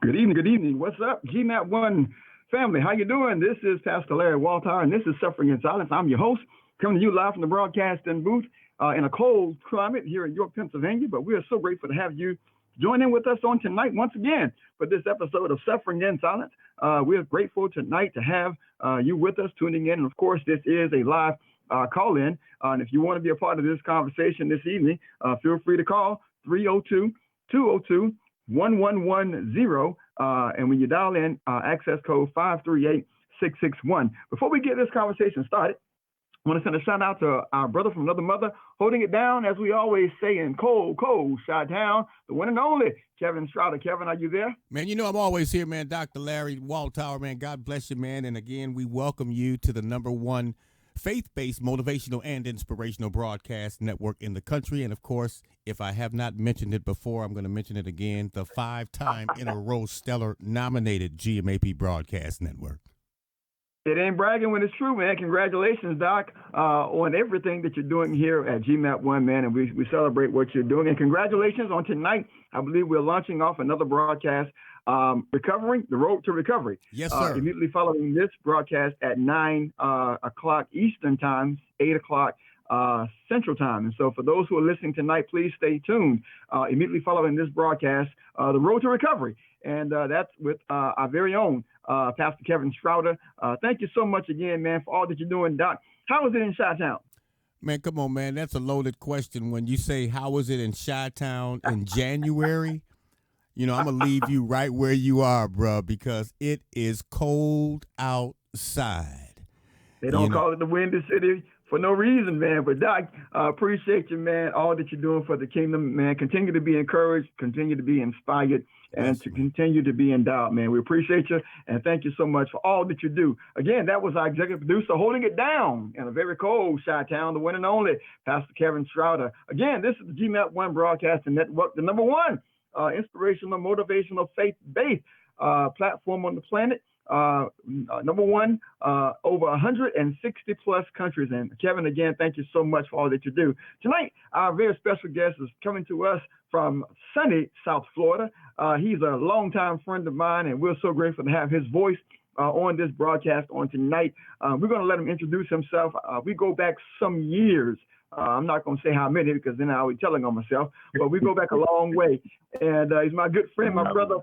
Good evening, good evening. What's up, GMAP One family? How you doing? This is Pastor Larry Walter, and this is Suffering in Silence. I'm your host, coming to you live from the broadcasting booth in a cold climate here in York, Pennsylvania. But we are so grateful to have you join in with us on tonight once again for this episode of Suffering in Silence. We're grateful tonight to have you with us, tuning in. And of course, this is a live call in. And if you want to be a part of this conversation this evening, feel free to call 302 202 1110, and when you dial in, access code 538661. Before we get this conversation started, I want to send a shout out to our brother from another mother, holding it down, as we always say in cold Chi-Town, the one and only Kevin Strouder. Kevin, are you there? Man, you know I'm always here, man. Dr. Larry Waltower, man. God bless you, man. And again, we welcome you to the number one faith-based, motivational, and inspirational broadcast network in the country. And of course, if I have not mentioned it before, I'm going to mention it again, the 5-time in a row stellar nominated GMAP broadcast network. It ain't bragging when it's true, man. Congratulations, Doc, on everything that you're doing here at GMAP One, man. And we celebrate what you're doing. And congratulations on tonight. I believe we're launching off another broadcast, Recovering, the Road to Recovery. Yes, sir. Immediately following this broadcast at 9 o'clock Eastern Time, 8 o'clock Central Time. And so for those who are listening tonight, please stay tuned. Immediately following this broadcast, the Road to Recovery. And that's with our very own Pastor Kevin Strouder. Thank you so much again, man, for all that you're doing, Doc. How is it in Chi-Town? Man, come on, man. That's a loaded question. When you say, how was it in Chi-Town in January? You know, I'm going to leave you right where you are, bro, because it is cold outside. They don't call it the Windy City for no reason, man. But, Doc, appreciate you, man, all that you're doing for the kingdom, man. Continue to be encouraged, continue to be inspired, and to continue to be endowed, man. We appreciate you, and thank you so much for all that you do. Again, that was our executive producer holding it down in a very cold Chi-Town, the one and only Pastor Kevin Strouder. Again, this is the GMAP One Broadcasting Network, the number one inspirational, motivational, faith-based platform on the planet. Number one, over 160 plus countries. And Kevin, again, thank you so much for all that you do. Tonight, our very special guest is coming to us from sunny South Florida. He's a longtime friend of mine, and we're so grateful to have his voice on this broadcast on tonight. We're going to let him introduce himself. We go back some years. I'm not going to say how many because then I'll be telling on myself, but we go back a long way. And he's my good friend, my brother,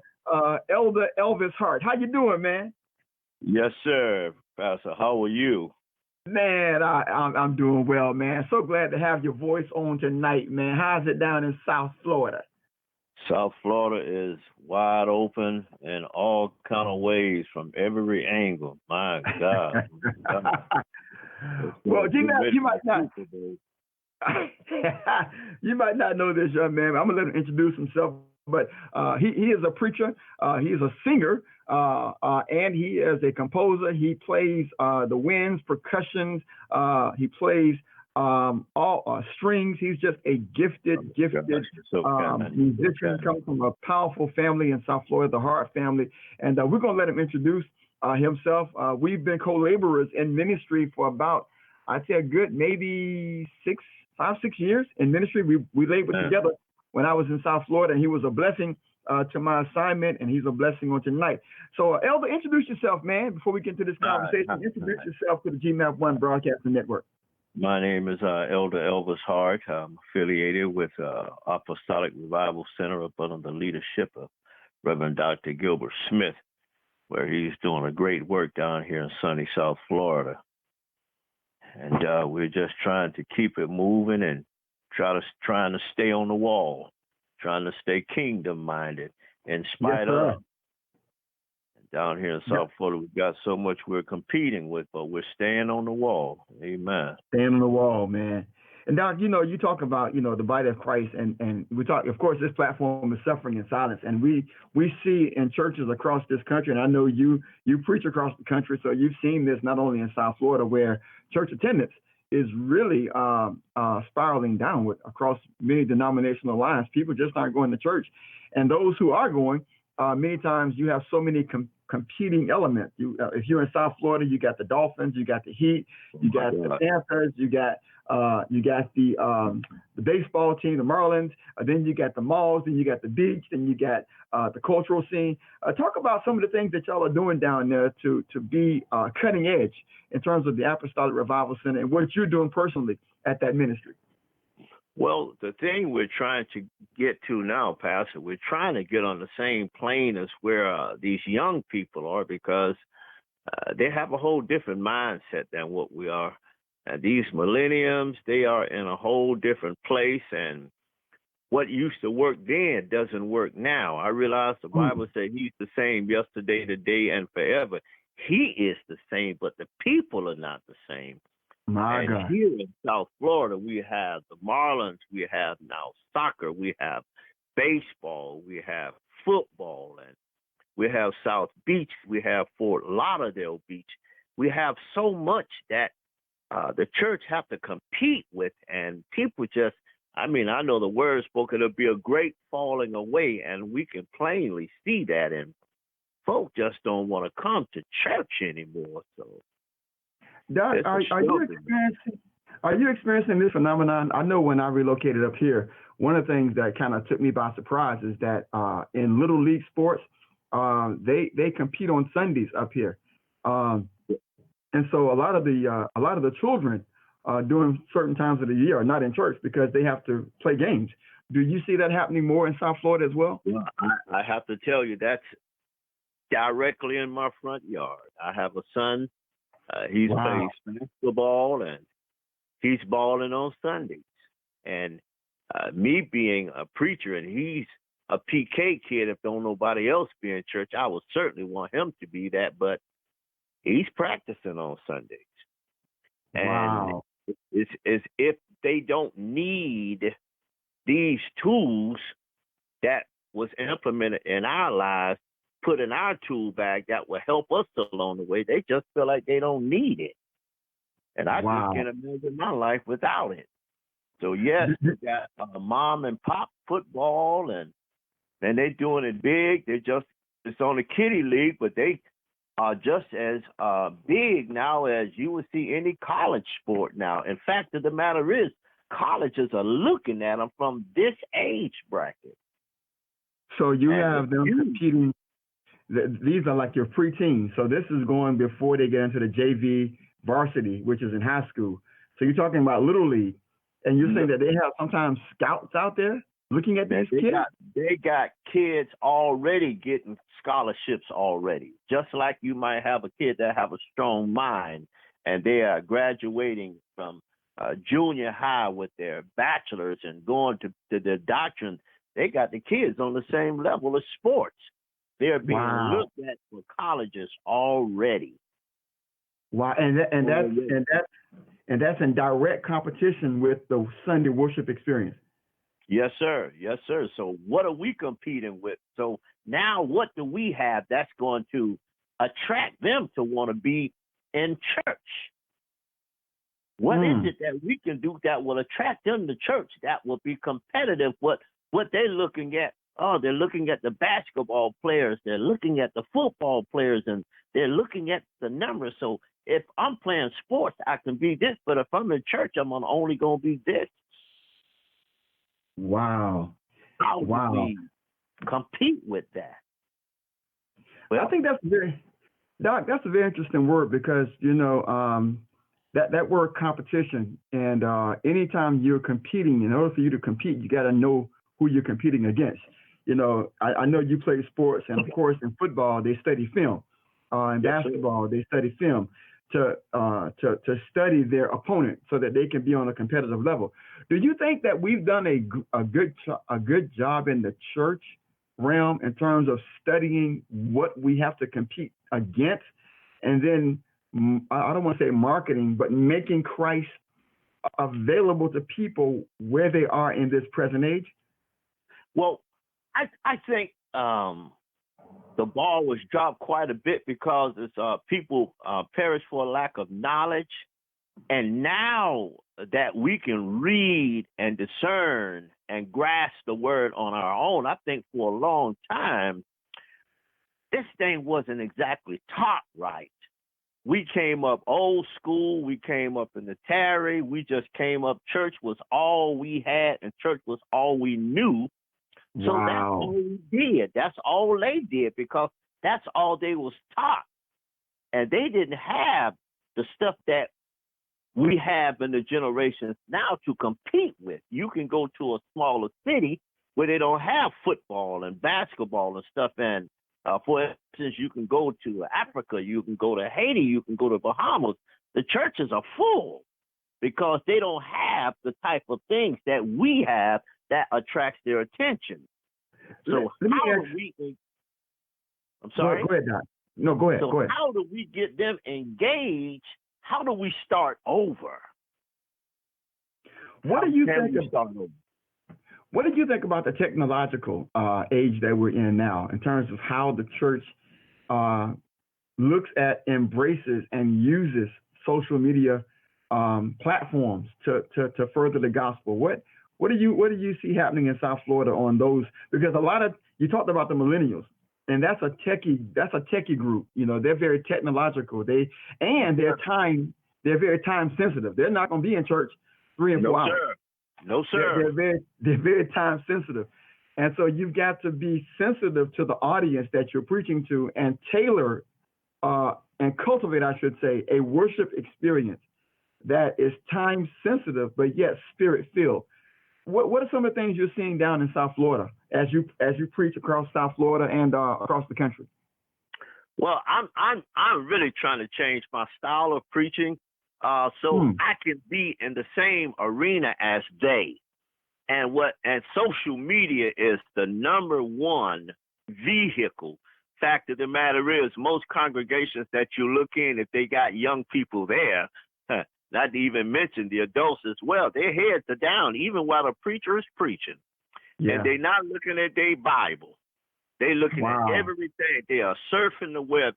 Elder Elvis Hart. How you doing, man? Yes, sir, Pastor. How are you? Man, I'm doing well, man. So glad to have your voice on tonight, man. How's it down in South Florida? South Florida is wide open in all kind of ways from every angle. My God. Well, you might not. You might not know this young man. I'm gonna let him introduce himself. But he is a preacher. He is a singer, and he is a composer. He plays the winds, percussions. He plays all strings. He's just a gifted musician. Comes from a powerful family in South Florida, the Hart family. And we're going to let him introduce himself. We've been co-laborers in ministry for about, I'd say a good maybe 5-6 years in ministry. We labored together when I was in South Florida, and he was a blessing to my assignment, and he's a blessing on tonight. So, Elder, introduce yourself, man, before we get into this conversation. Introduce yourself to the GMAP One Broadcasting Network. My name is Elder Elvis Hart. I'm affiliated with Apostolic Revival Center up under the leadership of Reverend Dr. Gilbert Smith, where he's doing a great work down here in sunny South Florida. And we're just trying to keep it moving and trying to stay on the wall, trying to stay kingdom-minded in spite of. Down here in South Florida, we've got so much we're competing with, but we're staying on the wall. Amen. Staying on the wall, man. And Doc, you talk about, the body of Christ, and we talk, of course, this platform is Suffering in Silence. And we see in churches across this country, and I know you preach across the country, so you've seen this not only in South Florida, where church attendance is really spiraling downward across many denominational lines. People just aren't going to church. And those who are going, many times you have so many competing elements. If you're in South Florida, you got the Dolphins, you got the Heat, you got the Panthers, you got You got the baseball team, the Marlins. Then you got the malls. Then you got the beach. Then you got the cultural scene. Talk about some of the things that y'all are doing down there to be cutting edge in terms of the Apostolic Revival Center and what you're doing personally at that ministry. Well, the thing we're trying to get to now, Pastor, we're trying to get on the same plane as where these young people are, because they have a whole different mindset than what we are. These millenniums, they are in a whole different place, and what used to work then doesn't work now. I realize the Bible says he's the same yesterday, today, and forever. He is the same, but the people are not the same. My God. Here in South Florida, we have the Marlins, we have now soccer, we have baseball, we have football, and we have South Beach, we have Fort Lauderdale Beach. We have so much that the church have to compete with, and people just, I know the word spoken, it'll be a great falling away, and we can plainly see that, and folk just don't want to come to church anymore, so. Doc, are you experiencing this phenomenon? I know when I relocated up here, one of the things that kind of took me by surprise is that in little league sports, they compete on Sundays up here, and so a lot of the children during certain times of the year are not in church because they have to play games. Do you see that happening more in South Florida as well? Well, I have to tell you, that's directly in my front yard. I have a son. He's plays basketball, and he's balling on Sundays. And me being a preacher, and he's a PK kid, if don't nobody else be in church, I would certainly want him to be that, but he's practicing on Sundays. And it's as if they don't need these tools that was implemented in our lives, put in our tool bag that will help us along the way. They just feel like they don't need it. And I just can't imagine my life without it. So yes, we got mom and pop football, and they're doing it big. It's on the kiddie league, but they are just as big now as you would see any college sport now. In fact, the matter is, colleges are looking at them from this age bracket. So you have them competing. These are like your preteens. So this is going before they get into the JV varsity, which is in high school. So you're talking about Little League, and you're saying that they have sometimes scouts out there looking at these kids? They got kids already getting scholarships already. Just like you might have a kid that have a strong mind, and they are graduating from junior high with their bachelor's and going to their doctorate. They got the kids on the same level of sports. They're being looked at for colleges already. Wow, and that's in direct competition with the Sunday worship experience. Yes, sir. Yes, sir. So what are we competing with? So now what do we have that's going to attract them to want to be in church? What is it that we can do that will attract them to church, that will be competitive? What they're looking at? Oh, they're looking at the basketball players. They're looking at the football players, and they're looking at the numbers. So if I'm playing sports, I can be this. But if I'm in church, I'm only going to be this. Wow. How do we compete with that? Well, I think that's a very interesting word, because, that word competition, and anytime you're competing, in order for you to compete, you got to know who you're competing against. I know you play sports, and of course in football they study film. In basketball they study film to study their opponent so that they can be on a competitive level. Do you think that we've done a good job in the church realm in terms of studying what we have to compete against, and then I don't want to say marketing, but making Christ available to people where they are in this present age? Well, I think the ball was dropped quite a bit because it's people perish for lack of knowledge. And now that we can read and discern and grasp the word on our own, I think for a long time, this thing wasn't exactly taught right. we came up old school. We came up in the Terry. We just came up. Church was all we had, and church was all we knew. So that's all we did. That's all they did because that's all they was taught. And they didn't have the stuff that we have in the generations now to compete with. You can go to a smaller city where they don't have football and basketball and stuff. And for instance, you can go to Africa, you can go to Haiti, you can go to Bahamas. The churches are full because they don't have the type of things that we have that attracts their attention. So I'm sorry? Go ahead, Doc. No, go ahead. So go ahead. How do we get them engaged? How do we start over? What do you think about the technological age that we're in now in terms of how the church looks at, embraces, and uses social media platforms to further the gospel? What do you see happening in South Florida on those? Because you talked about the millennials, and that's a techie group. You know, they're very technological. They're very time sensitive. They're not going to be in church 3 and 4 hours. No, sir. They're very time sensitive. And so you've got to be sensitive to the audience that you're preaching to and tailor and cultivate, I should say, a worship experience that is time sensitive, but yet spirit filled. What are some of the things you're seeing down in South Florida as you preach across South Florida and across the country? Well, I'm really trying to change my style of preaching. I can be in the same arena as they. And social media is the number one vehicle. Fact of the matter is, most congregations that you look in, if they got young people there, not to even mention the adults as well, their heads are down, even while the preacher is preaching. Yeah. And they're not looking at their Bible. They're looking at everything. They are surfing the web.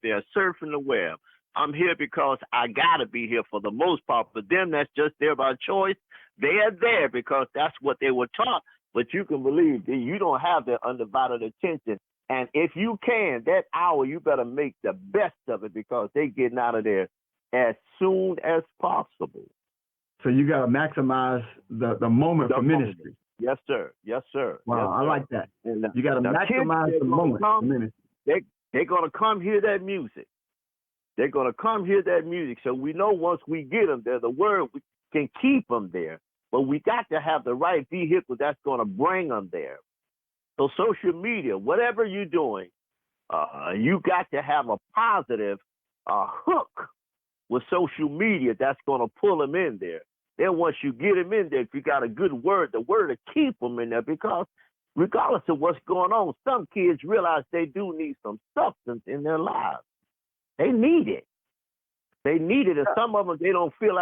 I'm here because I got to be here for the most part. For them, that's just there by choice. They're there because that's what they were taught. But you can believe that you don't have their undivided attention. And if you can, that hour, you better make the best of it because they're getting out of there as soon as possible. So you got to maximize the moment for ministry. Yes, sir. Wow, yes, sir. I like that. And you got to maximize the moment for ministry. They're going to come hear that music. They're going to come hear that music. So we know once we get them there, the word, we can keep them there. But we got to have the right vehicle that's going to bring them there. So social media, whatever you're doing, you got to have a positive hook with social media that's going to pull them in there. Then once you get them in there, if you got a good word, the word to keep them in there, because regardless of what's going on, some kids realize they do need some substance in their lives. They need it. And some of them, they don't feel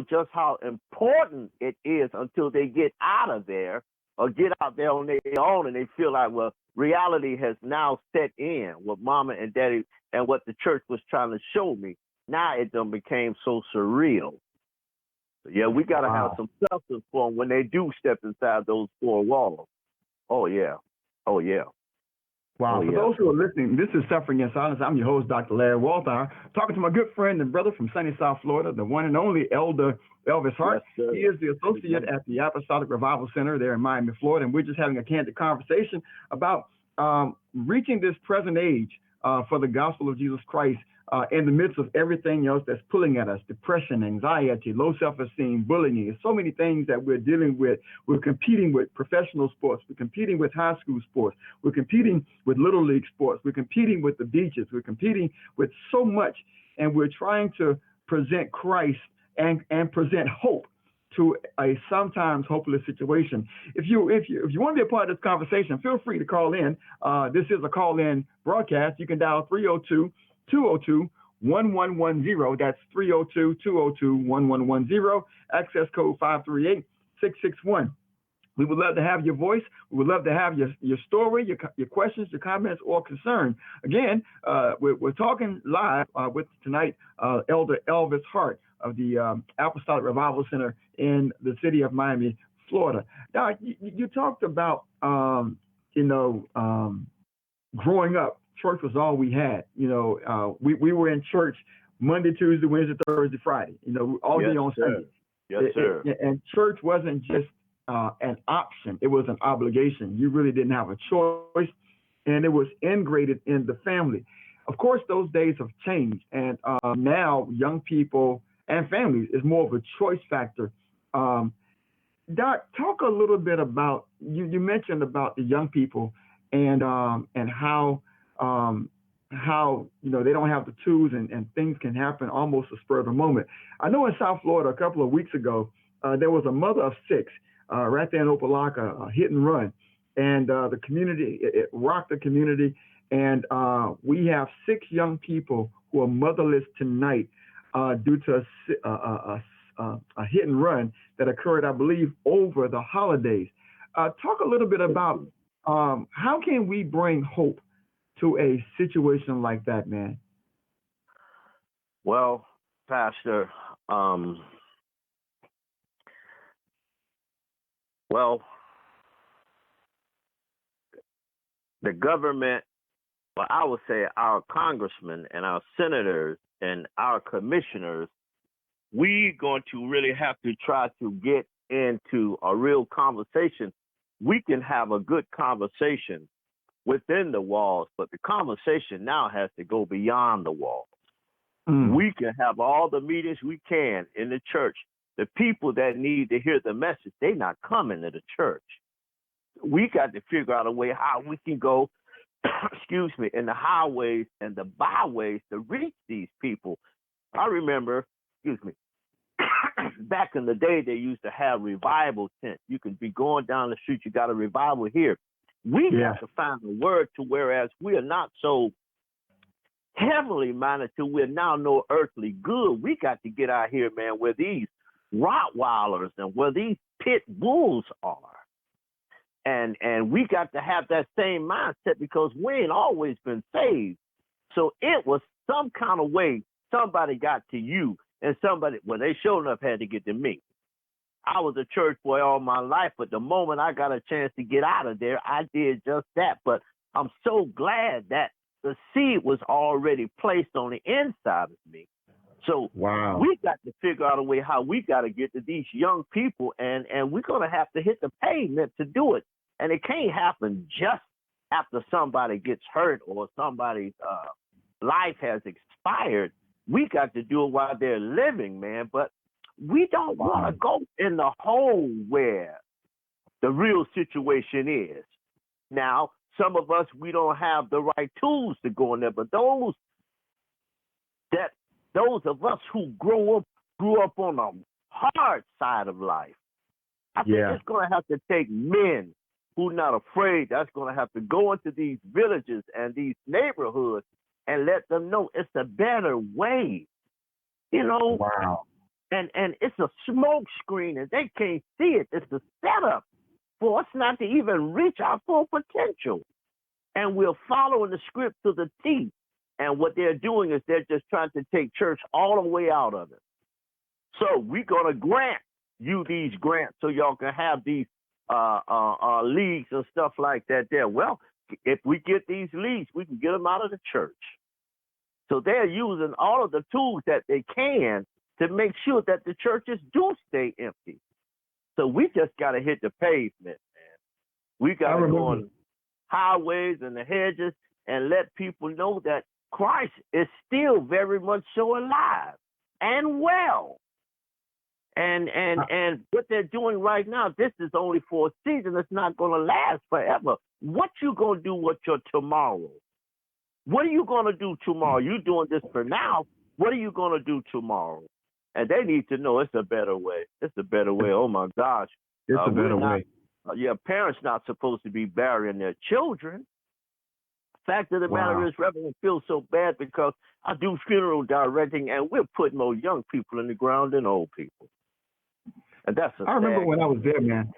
just how important it is until they get out of there or get out there on their own, and they feel like, well, reality has now set in with mama and daddy and what the church was trying to show me. Now it done became so surreal. Yeah, we got to have some substance for them when they do step inside those 4 walls. Oh, yeah. Wow. For those who are listening, this is Suffering in Silence. I'm your host, Dr. Larry Walthour, talking to my good friend and brother from sunny South Florida, the one and only Elder Elvis Hart. Yes, he is the associate at the Apostolic Revival Center there in Miami, Florida, and we're just having a candid conversation about reaching this present age for the gospel of Jesus Christ in the midst of everything else that's pulling at us: depression, anxiety, low self-esteem, bullying. There's so many things that we're dealing with. We're competing with professional sports. We're competing with high school sports. We're competing with little league sports. We're competing with the beaches. We're competing with so much, and we're trying to present Christ and present hope to a sometimes hopeless situation. If you want to be a part of this conversation, feel free to call in. This is a call-in broadcast. You can dial 302-202-1110. That's 302-202-1110. Access code 538-661. We would love to have your voice. We would love to have your story, your questions, your comments, or concern. Again, we're talking live with tonight Elder Elvis Hart of the Apostolic Revival Center in the city of Miami, Florida. Now, you talked about, growing up church was all we had. We were in church Monday, Tuesday, Wednesday, Thursday, Friday. All Yes, day on sir. Sunday. Yes, sir. And church wasn't just an option; it was an obligation. You really didn't have a choice, and it was integrated in the family. Of course, those days have changed, and now young people and families is more of a choice factor. Um, Doc, talk a little bit about you mentioned about the young people and how they don't have the tools and things can happen almost a spur of the moment. I know in South Florida a couple of weeks ago there was a mother of six right there in Opelika, a hit and run, and the community it rocked the community, and we have six young people who are motherless tonight due to a hit and run that occurred, I believe, over the holidays. Talk a little bit about how can we bring hope to a situation like that, man? Well, Pastor, well, the government, well, I would say our congressmen and our senators and our commissioners, we going to really have to try to get into a real conversation. We can have a good conversation within the walls, but the conversation now has to go beyond the walls. We can have all the meetings we can in the church. The people that need to hear the message, they're not coming to the church. We got to figure out a way how we can go, excuse me, in the highways and the byways to reach these people. I remember, excuse me, back in the day, they used to have revival tents. You could be going down the street, you got a revival here. We have to find a word to whereas we are not so heavenly minded till we're now no earthly good. We got to get out here, man, where these Rottweilers and where these pit bulls are. And we got to have that same mindset because we ain't always been saved. So it was some kind of way somebody got to you and somebody, well, they sure enough had to get to me. I was a church boy all my life, but the moment I got a chance to get out of there, I did just that. But I'm so glad that the seed was already placed on the inside of me. So we got to figure out a way how we got to get to these young people, and we're going to have to hit the pavement to do it. And it can't happen just after somebody gets hurt or somebody's life has expired. We got to do it while they're living, man. But we don't want to go in the hole where the real situation is. Now, some of us, we don't have the right tools to go in there, but those of us who grew up on the hard side of life, I think it's going to have to take men who not afraid. That's going to have to go into these villages and these neighborhoods and let them know it's a better way. And it's a smoke screen and they can't see it. It's a setup for us not to even reach our full potential. And we're following the script to the T. And what they're doing is they're just trying to take church all the way out of it. So we're going to grant you these grants so y'all can have these leagues and stuff like that there. Well, if we get these leagues, we can get them out of the church. So they're using all of the tools that they can to make sure that the churches do stay empty. So we just got to hit the pavement, man. We got to go on highways and the hedges and let people know that Christ is still very much so alive and well. And what they're doing right now, this is only for a season. It's not going to last forever. What you going to do with your tomorrow? What are you going to do tomorrow? You're doing this for now. What are you going to do tomorrow? And they need to know it's a better way. It's a better way. Oh, my gosh. It's a better way. Parents not supposed to be burying their children. Fact of the matter is, Reverend, it feels so bad because I do funeral directing, and we're putting more young people in the ground than old people. And that's I remember when I was there, man.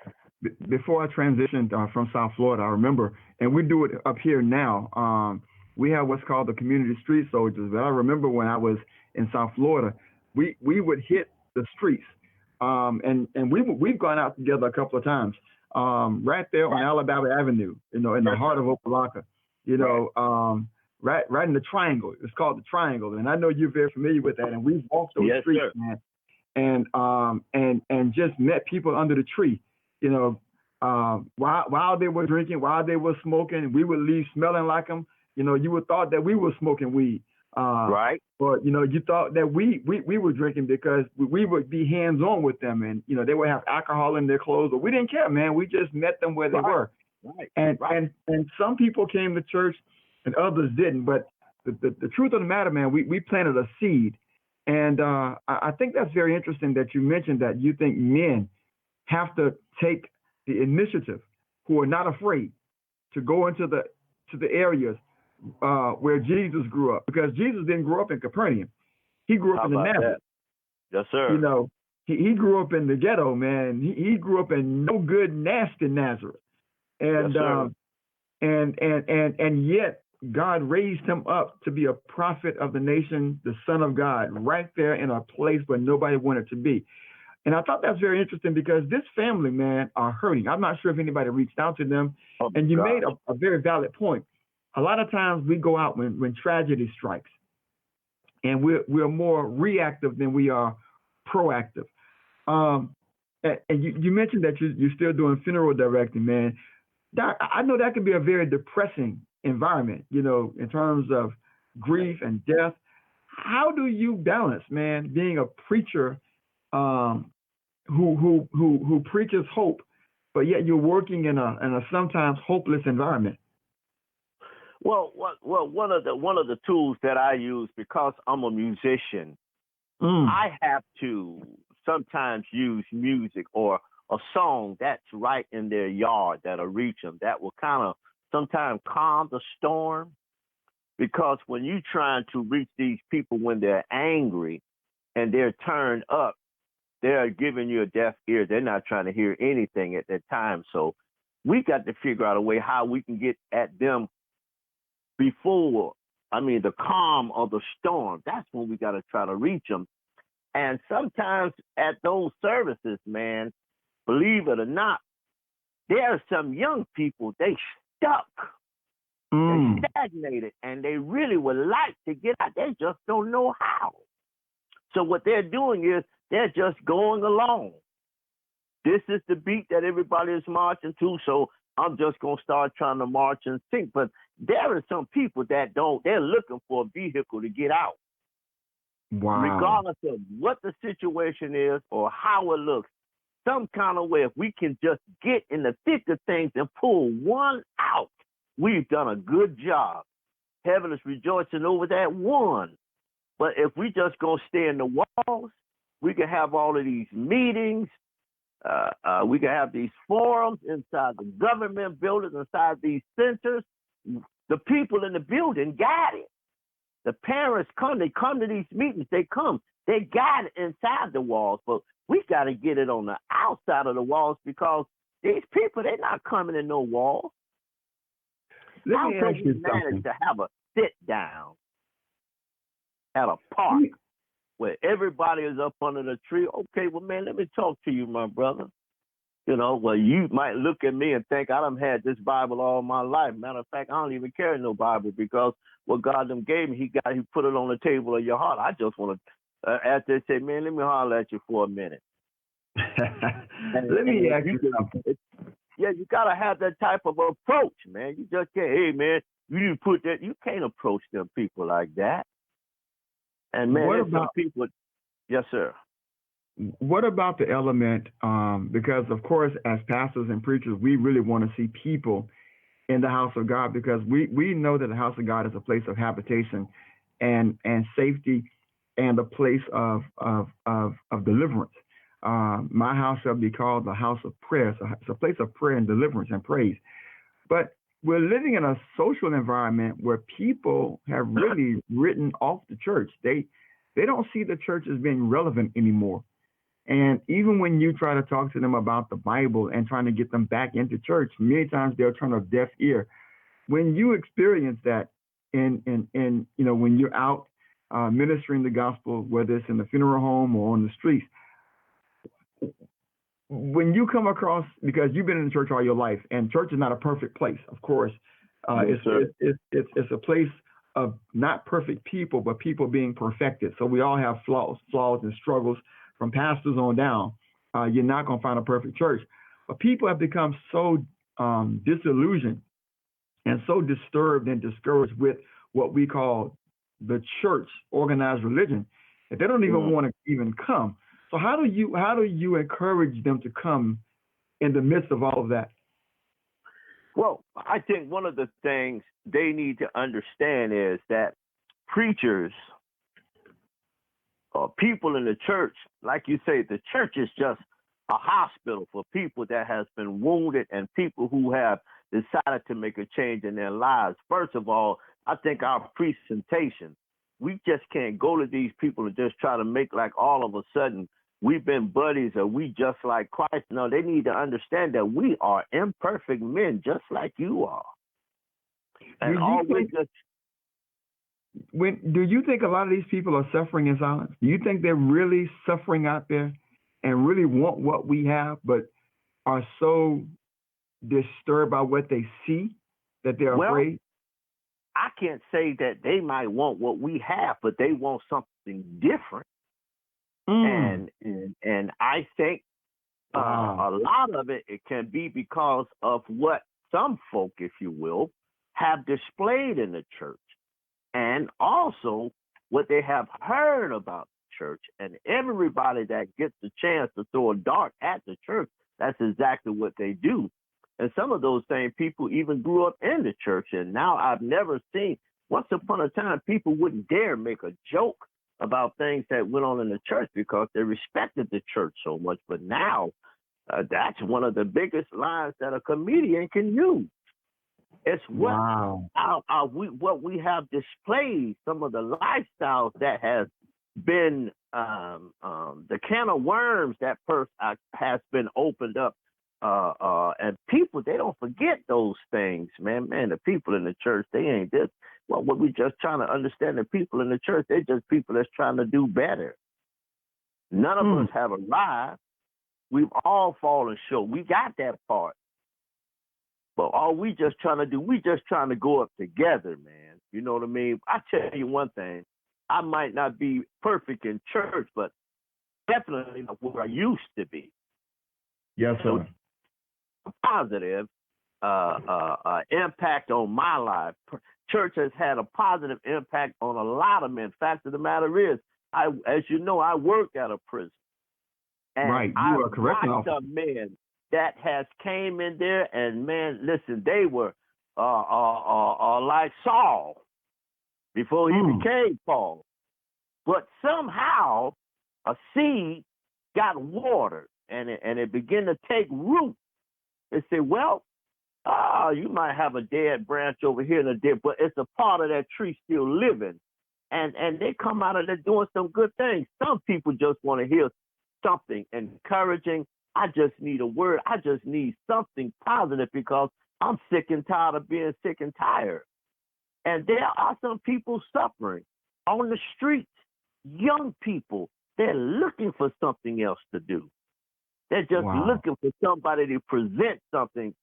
Before I transitioned from South Florida, I remember, and we do it up here now. We have what's called the community street soldiers. But I remember when I was in South Florida, we would hit the streets, and we've gone out together a couple of times, right there on Alabama Avenue, in the heart of Opelika. right in the triangle. It's called the triangle, and I know you're very familiar with that. And we've walked those Yes, streets, sir. man, and just met people under the tree. You know, while they were drinking, while they were smoking, we would leave smelling like them. You know, you would thought that we were smoking weed. Right. Or, you know, you thought that we were drinking because we would be hands on with them, and, you know, they would have alcohol in their clothes, but we didn't care, man. We just met them where they were. Right. And some people came to church and others didn't. But the truth of the matter, man, we planted a seed. And I think that's very interesting that you mentioned that you think men have to take the initiative, who are not afraid to go into the areas where Jesus grew up, because Jesus didn't grow up in Capernaum. He grew up in the Nazareth. Yes, sir. You know, he grew up in the ghetto, man. He grew up in no good, nasty Nazareth. And Yes, and yet God raised him up to be a prophet of the nation, the Son of God, right there in a place where nobody wanted to be. And I thought that's very interesting because this family, man, are hurting. I'm not sure if anybody reached out to them. And you made a very valid point. A lot of times we go out when tragedy strikes, and we're more reactive than we are proactive. And you mentioned that you're still doing funeral directing, man. I know that can be a very depressing environment, you know, in terms of grief and death. How do you balance, man, being a preacher who preaches hope, but yet you're working in a sometimes hopeless environment? Well, one of the tools that I use, because I'm a musician, I have to sometimes use music or a song that's right in their yard that'll reach them, that will kind of sometimes calm the storm. Because when you're trying to reach these people when they're angry and they're turned up, they're giving you a deaf ear. They're not trying to hear anything at that time. So we got to figure out a way how we can get at them before, the calm of the storm. That's when we got to try to reach them. And sometimes at those services, man, believe it or not, there are some young people, they stuck. They stagnated, and they really would like to get out. They just don't know how. So what they're doing is they're just going along. This is the beat that everybody is marching to, so I'm just going to start trying to march and sing. But there are some people that don't. They're looking for a vehicle to get out. Wow. Regardless of what the situation is or how it looks, some kind of way, if we can just get in the thick of things and pull one out, we've done a good job. Heaven is rejoicing over that one. But if we just going to stay in the walls, we can have all of these meetings. We can have these forums inside the government buildings, inside these centers. The people in the building got it. The parents come. They come to these meetings. They got it inside the walls. But we got to get it on the outside of the walls, because these people, they're not coming in no walls. How can we manage to have a sit down at a park where everybody is up under the tree? Okay, well, man, let me talk to you, my brother. You know, well, you might look at me and think I done had this Bible all my life. Matter of fact, I don't even carry no Bible, because what God done gave me, he put it on the table of your heart. I just want to, after they say, man, let me holler at you for a minute. Let me ask you something. Yeah, you got to have that type of approach, man. You just can't, hey, man, you can't approach them people like that. And, man, there's some people, yes, sir. What about the element, because, of course, as pastors and preachers, we really want to see people in the house of God, because we know that the house of God is a place of habitation and safety, and a place of deliverance. My house shall be called the house of prayer. So it's a place of prayer and deliverance and praise. But we're living in a social environment where people have really written off the church. They don't see the church as being relevant anymore. And even when you try to talk to them about the Bible and trying to get them back into church, many times they'll turn a deaf ear. When you experience that in when you're out ministering the gospel, whether it's in the funeral home or on the streets, when you come across, because you've been in church all your life, and church is not a perfect place, of course. Yes, It's a place of not perfect people, but people being perfected. So we all have flaws and struggles from pastors on down. You're not going to find a perfect church. But people have become so disillusioned and so disturbed and discouraged with what we call the church, organized religion, that they don't even want to even come. So how do you encourage them to come in the midst of all of that? Well, I think one of the things they need to understand is that preachers or people in the church, like you say, the church is just a hospital for people that has been wounded and people who have decided to make a change in their lives. First of all, I think our presentation, we just can't go to these people and just try to make like all of a sudden we've been buddies or we just like Christ. No, they need to understand that we are imperfect men just like you are. And do you think a lot of these people are suffering in silence? Do you think they're really suffering out there and really want what we have, but are so disturbed by what they see that they're afraid? I can't say that they might want what we have, but they want something different. And I think a lot of it can be because of what some folk, if you will, have displayed in the church, and also what they have heard about the church. And everybody that gets the chance to throw a dart at the church, that's exactly what they do. And some of those same people even grew up in the church. And now I've never seen, once upon a time, people wouldn't dare make a joke about things that went on in the church because they respected the church so much. But now that's one of the biggest lines that a comedian can use. It's what we have displayed, some of the lifestyles that has been the can of worms that has been opened up. And people, they don't forget those things, man. The people in the church, they ain't this. Well, what we just trying to understand, the people in the church, they're just people that's trying to do better. None of us have arrived. We've all fallen short. We got that part. But all we just trying to do, we just trying to go up together, man. You know what I mean? I tell you one thing. I might not be perfect in church, but definitely not where I used to be. Yes, sir. So, positive impact on my life. Church has had a positive impact on a lot of men. Fact of the matter is, as you know, I work at a prison. And right, you are correct. I watched a man that has came in there, and man, listen, they were like Saul before he became Paul. But somehow a seed got watered, and it began to take root. They said, well, you might have a dead branch over here, but it's a part of that tree still living. And they come out of there doing some good things. Some people just want to hear something encouraging. I just need a word. I just need something positive because I'm sick and tired of being sick and tired. And there are some people suffering on the streets, young people. They're looking for something else to do. They're just looking for somebody to present something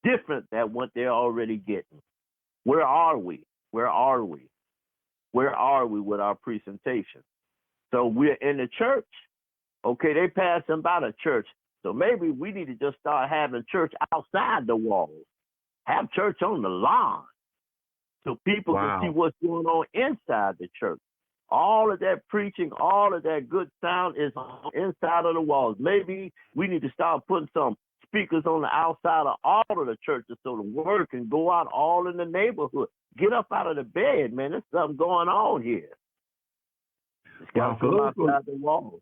different than what they're already getting. Where are we? Where are we? Where are we with our presentation? So we're in the church. Okay, they passing by the church. So maybe we need to just start having church outside the walls. Have church on the lawn so people can see what's going on inside the church. All of that preaching, all of that good sound is inside of the walls. Maybe we need to start putting some speakers on the outside of all of the churches so the word can go out all in the neighborhood. Get up out of the bed, man. There's something going on here. It's got to come outside the walls.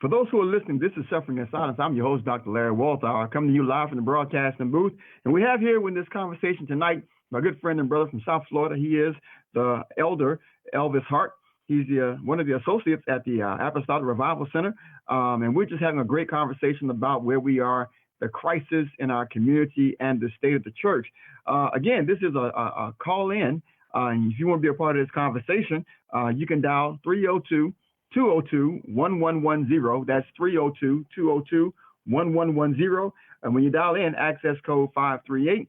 For those who are listening, this is Suffering in Silence. I'm your host, Dr. Larry Walthour, coming to you live from the broadcasting booth. And we have here in this conversation tonight my good friend and brother from South Florida. He is the elder, Elvis Hart. He's one of the associates at the Apostolic Revival Center. And we're just having a great conversation about where we are, the crisis in our community, and the state of the church. Again, this is a call-in. And if you want to be a part of this conversation, you can dial 302-202-1110. That's 302-202-1110. And when you dial in, access code 538-661,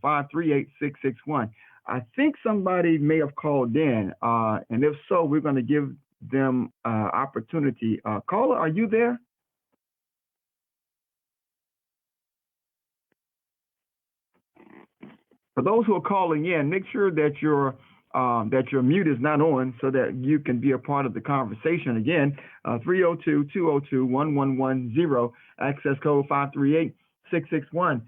538-661. I think somebody may have called in, and if so, we're going to give them opportunity. Caller, are you there? For those who are calling in, make sure that your mute is not on so that you can be a part of the conversation. Again, 302-202-1110, access code 538-661.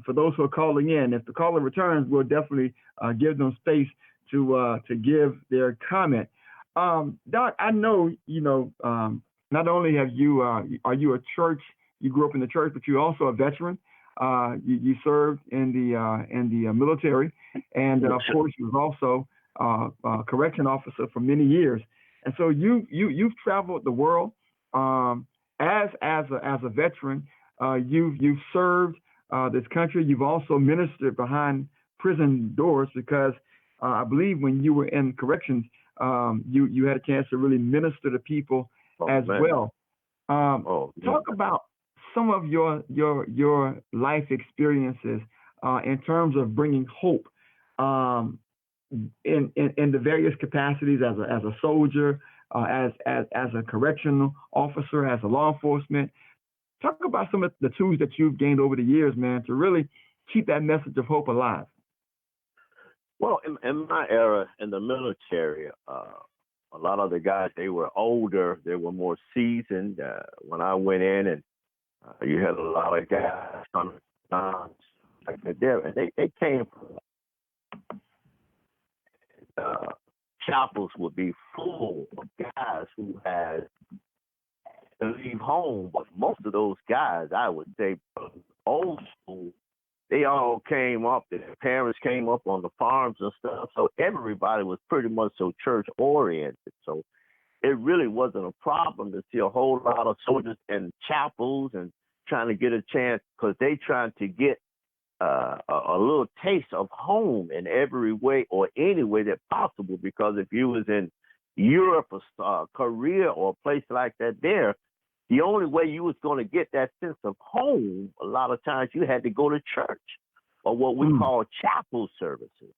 For those who are calling in, if the caller returns, we'll definitely give them space to give their comment. Doc, I know, not only are you a church, you grew up in the church, but you're also a veteran. You served in the military, and of course, you was also a correction officer for many years. And so you've traveled the world as a veteran. You've served this country. You've also ministered behind prison doors because I believe when you were in corrections, you had a chance to really minister to people as well. Talk about some of your life experiences in terms of bringing hope in the various capacities as a soldier, as a correctional officer, as a law enforcement. Talk about some of the tools that you've gained over the years, man, to really keep that message of hope alive. Well, in my era in the military, a lot of the guys, they were older, they were more seasoned. When I went in, and you had a lot of guys coming like there, and they came from chapels would be full of guys who had to leave home, but most of those guys, I would say, old school, they all came up. Their parents came up on the farms and stuff, so everybody was pretty much so church oriented. So it really wasn't a problem to see a whole lot of soldiers in chapels and trying to get a chance because they trying to get a little taste of home in every way or any way that possible. Because if you was in Europe or Korea or a place like that, there, the only way you was going to get that sense of home, a lot of times you had to go to church or what we call chapel services.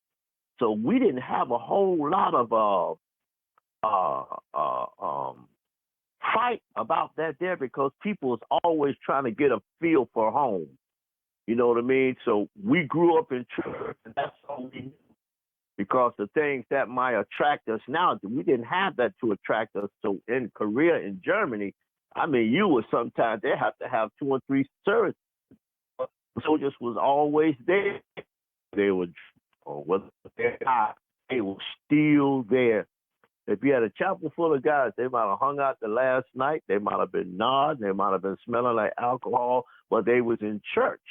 So we didn't have a whole lot of fight about that there because people was always trying to get a feel for home. You know what I mean? So we grew up in church, and that's all we knew. Because the things that might attract us now, we didn't have that to attract us. So in Korea, in Germany, I mean, you would sometimes they have to have 2 or 3 services. Soldiers was always there. They would, or whether they're not, they were still there. If you had a chapel full of guys, they might have hung out the last night. They might have been nodding. They might have been smelling like alcohol, but they was in church.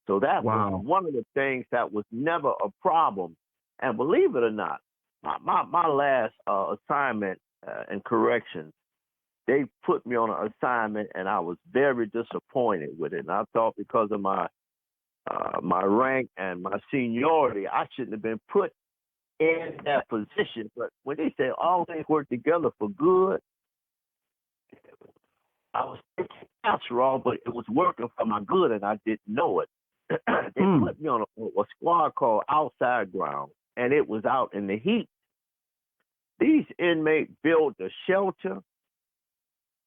So that was one of the things that was never a problem. And believe it or not, my last assignment in corrections, they put me on an assignment, and I was very disappointed with it. And I thought because of my rank and my seniority, I shouldn't have been put in that position. But when they say all things work together for good, I was thinking that's wrong, but it was working for my good, and I didn't know it. They put me on a squad called Outside Ground, and it was out in the heat. These inmates built a shelter.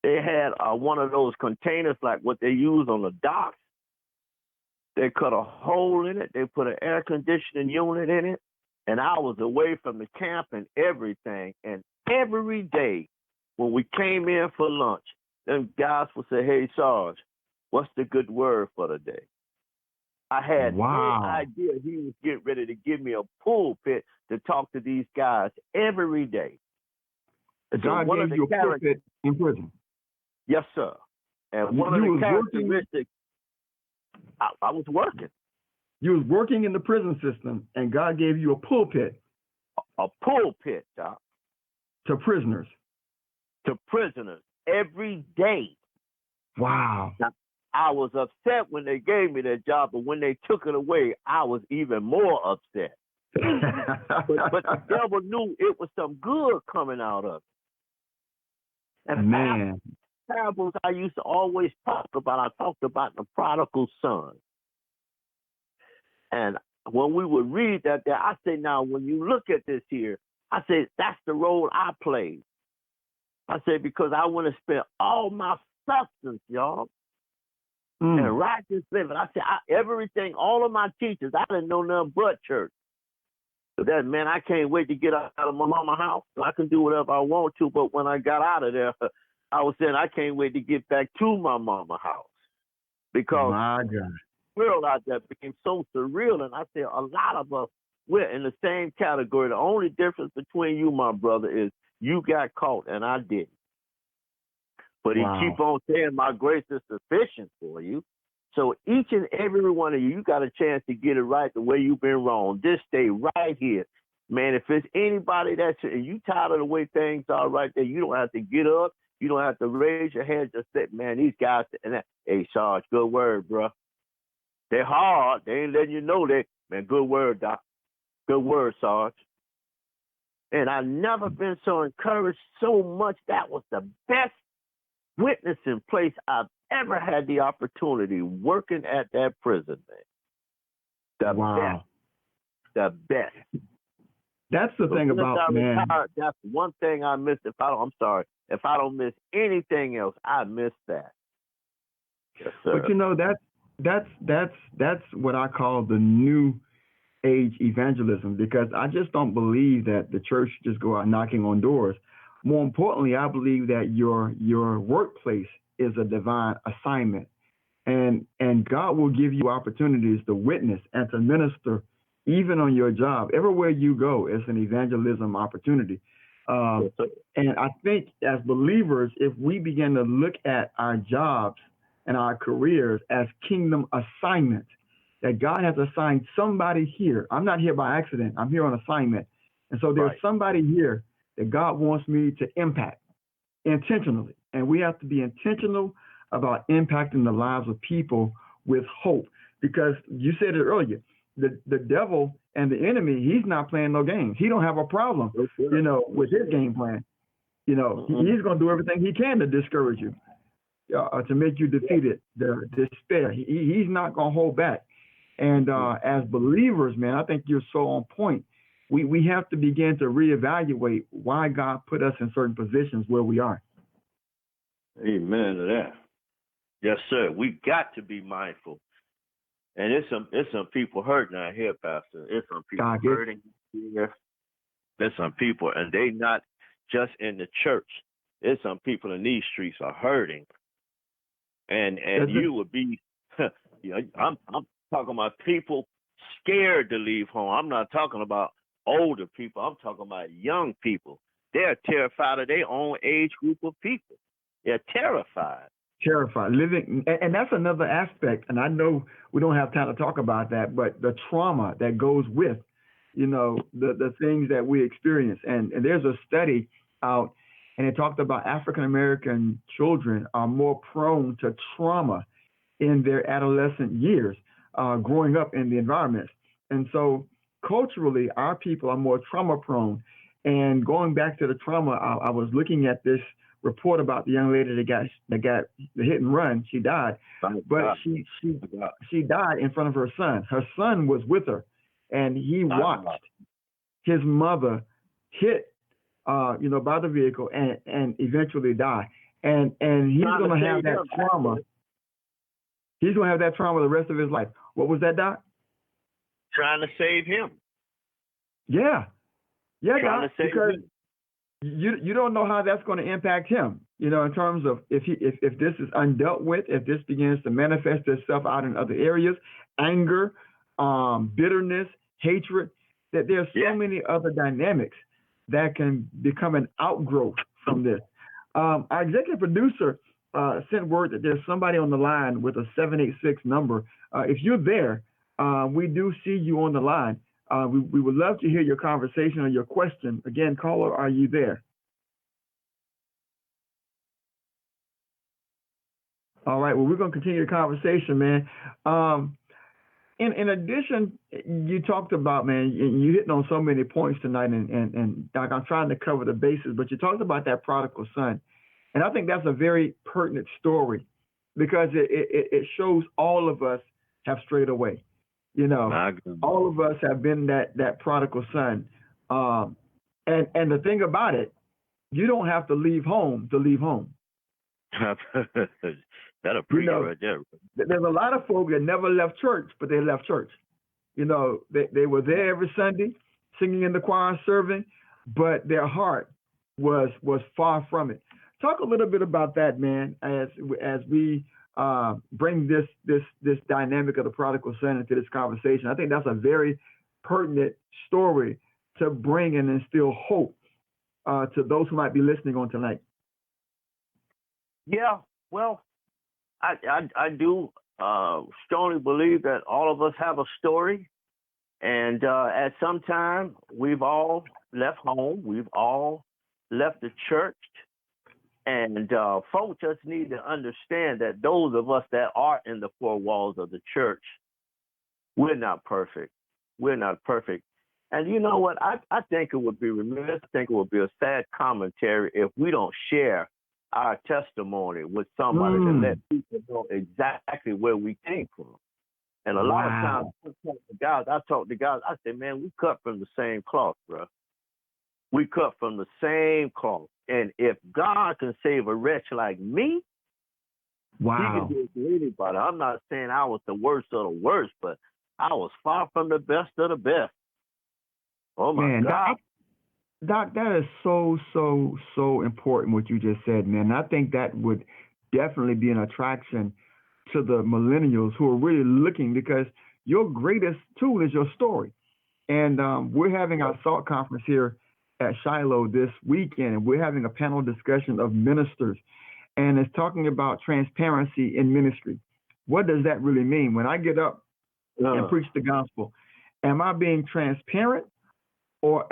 They had one of those containers like what they use on the docks. They cut a hole in it. They put an air conditioning unit in it. And I was away from the camp and everything. And every day when we came in for lunch, them guys would say, "Hey, Sarge, what's the good word for the day?" I had no idea he was getting ready to give me a pulpit to talk to these guys every day. God gave you a pulpit in prison? Yes, sir. And one of the characteristics, I was working. You was working in the prison system, and God gave you a pulpit. A pulpit, Doc. To prisoners. To prisoners every day. Wow. Now, I was upset when they gave me that job, but when they took it away, I was even more upset. but the devil knew it was some good coming out of it. And man, parables I used to always talk about. I talked about the prodigal son. And when we would read that there, I say, now, when you look at this here, I say, that's the role I played. I say, because I want to spend all my substance, y'all, and righteous living. I said, everything, all of my teachers, I didn't know nothing but church. So that, man, I can't wait to get out of my mama's house. I can do whatever I want to, but when I got out of there, I was saying I can't wait to get back to my mama's house. Because my God, the world out there became so surreal. And I said, a lot of us, we're in the same category. The only difference between you, my brother, is you got caught and I didn't. But he keep on saying, my grace is sufficient for you. So each and every one of you, you got a chance to get it right the way you've been wrong. Just stay right here. Man, if it's anybody that's, and you tired of the way things are right there, you don't have to get up. You don't have to raise your hand. Just say, man, these guys, and that, hey, Sarge, good word, bro. They're hard. They ain't letting you know that, man, good word, Doc. Good word, Sarge. And I've never been so encouraged so much. That was the best witnessing place I've ever had the opportunity working at that prison, man. The best. The best. That's the thing about, man. Retired, that's one thing I missed. I'm sorry. If I don't miss anything else, I miss that. Yes, sir. But you know, that's what I call the new age evangelism, because I just don't believe that the church just go out knocking on doors. More importantly, I believe that your workplace is a divine assignment, and God will give you opportunities to witness and to minister even on your job. Everywhere you go, it's an evangelism opportunity. And I think as believers, if we begin to look at our jobs and our careers as kingdom assignments, that God has assigned somebody here. I'm not here by accident. I'm here on assignment. And so there's somebody here that God wants me to impact intentionally. And we have to be intentional about impacting the lives of people with hope. Because you said it earlier, the devil and the enemy, he's not playing no games. He don't have a problem, with his game plan. He's going to do everything he can to discourage you, to make you defeated, the despair. He's not going to hold back. And as believers, man, I think you're so on point. We have to begin to reevaluate why God put us in certain positions where we are. Amen to that. Yes, sir. We got to be mindful. And it's some people hurting out here, Pastor. It's some people hurting here. There's some people, and they not just in the church. There's some people in these streets are hurting. And you would be, I'm talking about people scared to leave home. I'm not talking about older people. I'm talking about young people. They're terrified of their own age group of people. They're terrified. Living, and that's another aspect. And I know we don't have time to talk about that, but the trauma that goes with, the things that we experience. And there's a study out, and it talked about African American children are more prone to trauma in their adolescent years, growing up in the environments. And so culturally, our people are more trauma prone. And going back to the trauma, I was looking at this report about the young lady that got the hit and run. She died, but she died in front of her son. Her son was with her, and he watched his mother hit, by the vehicle and eventually die. And he's going to have that trauma. He's going to have that trauma the rest of his life. What was that, Doc? Trying to save him. Yeah, Doc, because you don't know how that's going to impact him, in terms of if this is undealt with, if this begins to manifest itself out in other areas, anger, bitterness, hatred, that there's so many other dynamics that can become an outgrowth from this. Our executive producer sent word that there's somebody on the line with a 786 number. If you're there, we do see you on the line. We would love to hear your conversation or your question. Again, caller, are you there? All right. Well, we're going to continue the conversation, man. In addition, you talked about, man, you hitting on so many points tonight, and Doc, I'm trying to cover the bases, but you talked about that prodigal son. And I think that's a very pertinent story because it shows all of us have strayed away. You know, I agree. all of us have been that prodigal son. Um, and the thing about it, you don't have to leave home to leave home. That'll You preach know, right there. there's a lot of folk that never left church, but they left church. You know, they were there every Sunday, singing in the choir, serving, but their heart was far from it. Talk a little bit about that, man, as we bring this dynamic of the prodigal son into this conversation. I think that's a very pertinent story to bring and instill hope to those who might be listening on tonight. Yeah, well, I do strongly believe that all of us have a story, and at some time we've all left home, we've all left the church, and folks just need to understand that those of us that are in the four walls of the church, we're not perfect. We're not perfect. And you know what? I think it would be remiss, I think it would be a sad commentary if we don't share our testimony with somebody to let people know exactly where we came from. And a lot of times, I talk to guys, I say, man, we cut from the same cloth, bro. We cut from the same cloth. And if God can save a wretch like me, he can do it to anybody. I'm not saying I was the worst of the worst, but I was far from the best of the best. Oh, my God. Doc, that is so important what you just said, man. And I think that would definitely be an attraction to the millennials who are really looking, because your greatest tool is your story. And we're having our SALT conference here at Shiloh this weekend, and we're having a panel discussion of ministers, and it's talking about transparency in ministry. What does that really mean? When I get up and preach the gospel, am I being transparent? Or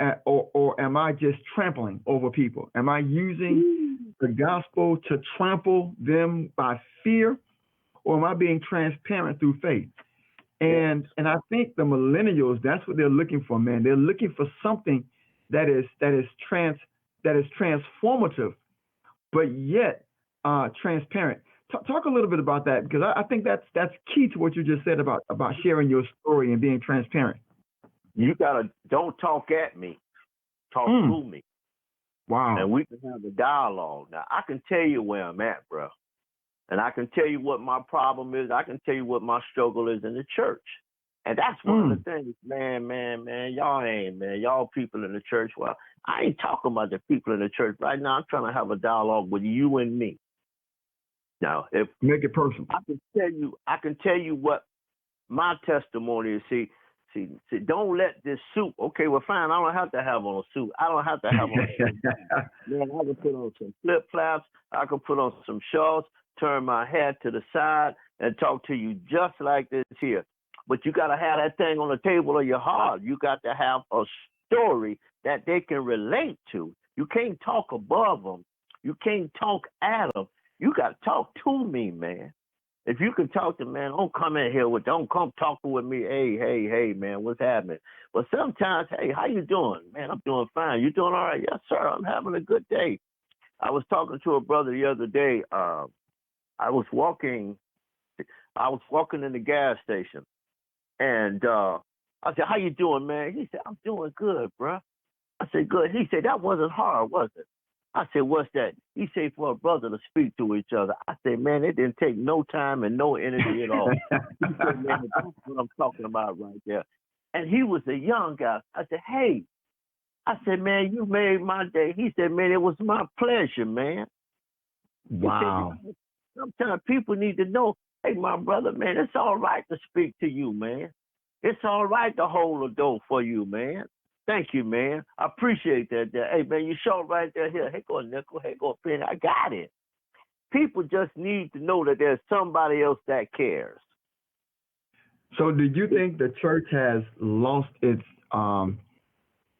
am I just trampling over people? Am I using the gospel to trample them by fear, or am I being transparent through faith? And I think the millennials, that's what they're looking for, man. They're looking for something that is transformative, but yet transparent. Talk a little bit about that, because I think that's key to what you just said about sharing your story and being transparent. You gotta don't talk at me, talk to me. Wow. And we can have a dialogue. Now I can tell you where I'm at, bro. And I can tell you what my problem is. I can tell you what my struggle is in the church. And that's one of the things, man, y'all people in the church. Well, I ain't talking about the people in the church right now. I'm trying to have a dialogue with you and me. Now, if make it personal, I can tell you what my testimony is. See, don't let this suit. Okay, well, fine. I don't have to have on a suit. I don't have to have on a suit. Man, I can put on some flip flops. I can put on some shorts, turn my head to the side, and talk to you just like this here. But you got to have that thing on the table of your heart. You got to have a story that they can relate to. You can't talk above them. You can't talk at them. You got to talk to me, man. If you can talk to, man, don't come in here don't come talking with me. Hey, man, what's happening? But sometimes, hey, how you doing? Man, I'm doing fine. You doing all right? Yes, sir. I'm having a good day. I was talking to a brother the other day. I was walking in the gas station, and I said, how you doing, man? He said, I'm doing good, bro. I said, good. He said, that wasn't hard, was it? I said, what's that? He said, for a brother to speak to each other. I said, man, it didn't take no time and no energy at all. He said, man, that's what I'm talking about right there. And he was a young guy. I said, hey. I said, man, you made my day. He said, man, it was my pleasure, man. Wow. He said, sometimes people need to know, hey, my brother, man, it's all right to speak to you, man. It's all right to hold a door for you, man. Thank you, man. I appreciate that. Hey, man, you show right there. Here, hey, go a nickel. Hey, go a penny. I got it. People just need to know that there's somebody else that cares. So, do you think the church has lost its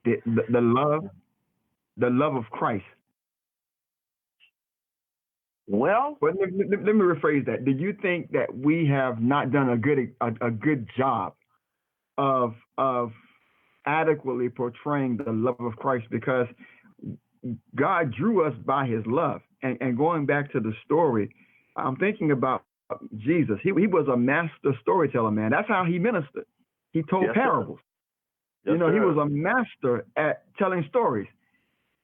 the love of Christ? Well, let me rephrase that. Do you think that we have not done a good job of adequately portraying the love of Christ? Because God drew us by his love. And going back to the story, I'm thinking about Jesus. He was a master storyteller, man. That's how he ministered. He told Yes, parables. Yes, He sir. was a master at telling stories.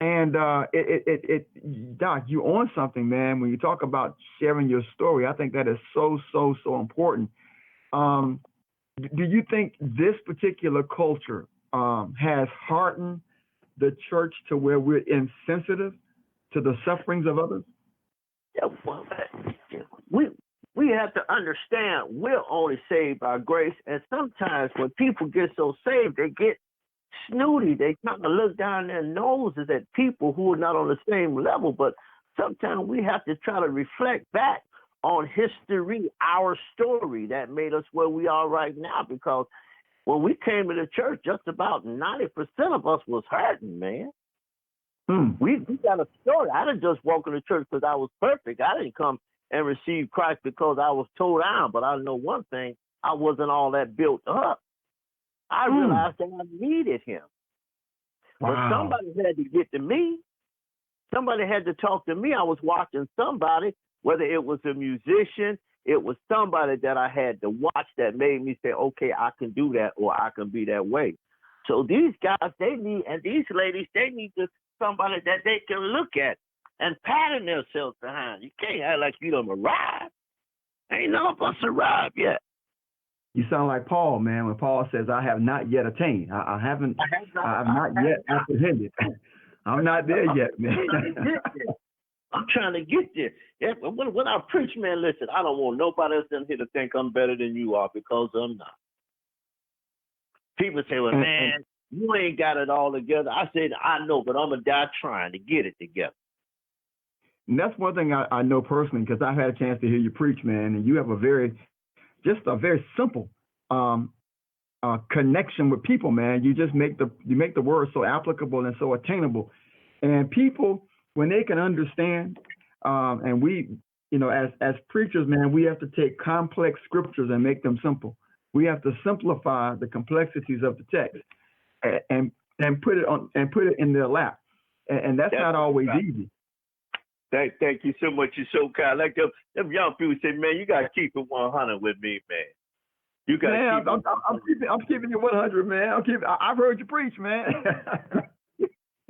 And Doc, you on something, man. When you talk about sharing your story, I think that is so, so, so important. Um, do you think this particular culture has hardened the church to where we're insensitive to the sufferings of others? Yeah, well, we we have to understand we're only saved by grace, and sometimes when people get so saved, they get snooty. They kind of look down their noses at people who are not on the same level. But sometimes we have to try to reflect back on history, our story that made us where we are right now. Because when we came to the church, just about 90% of us was hurting, man. We got a story. I didn't just walk in the church because I was perfect. I didn't come and receive Christ because I was tore down. But I know one thing, I wasn't all that built up. I realized that I needed him. Wow. But somebody had to get to me. Somebody had to talk to me. I was watching somebody, whether it was a musician, it was somebody that I had to watch that made me say, okay, I can do that or I can be that way. So these guys, they need, and these ladies, they need somebody that they can look at and pattern themselves behind. You can't act like you done arrived. Ain't none of us arrived yet. You sound like Paul, man, when Paul says, I have not yet attained. I have not yet apprehended. I'm not there yet, man. I'm trying to get there. Yeah, when I preach, man, listen, I don't want nobody else in here to think I'm better than you are, because I'm not. People say, well, man, you ain't got it all together. I said, I know, but I'm going to die trying to get it together. And that's one thing I know personally, because I've had a chance to hear you preach, man, and you have a very simple connection with people, man. You just make the word so applicable and so attainable. And people, when they can understand, and we, as preachers, man, we have to take complex scriptures and make them simple. We have to simplify the complexities of the text and put it in their lap. And that's not always easy. Thank you so much. You're so kind. Like them young people say, man, you got to keep it 100 with me, man. You got to keep it. I'm keeping it 100, man. I've heard you preach, man.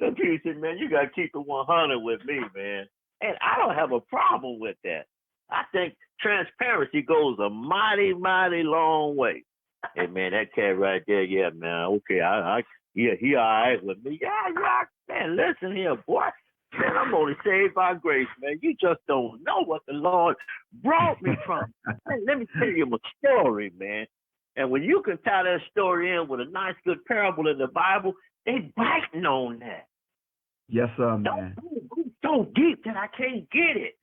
Them people say, man, you got to keep it 100 with me, man. And I don't have a problem with that. I think transparency goes a mighty, mighty long way. Hey, man, that cat right there, yeah, man. Okay, he all right with me. Yeah, man, listen here, boy. Man, I'm only saved by grace, man. You just don't know what the Lord brought me from. Man, let me tell you a story, man. And when you can tie that story in with a nice, good parable in the Bible, they biting on that. Yes, sir, man. It's so deep that I can't get it.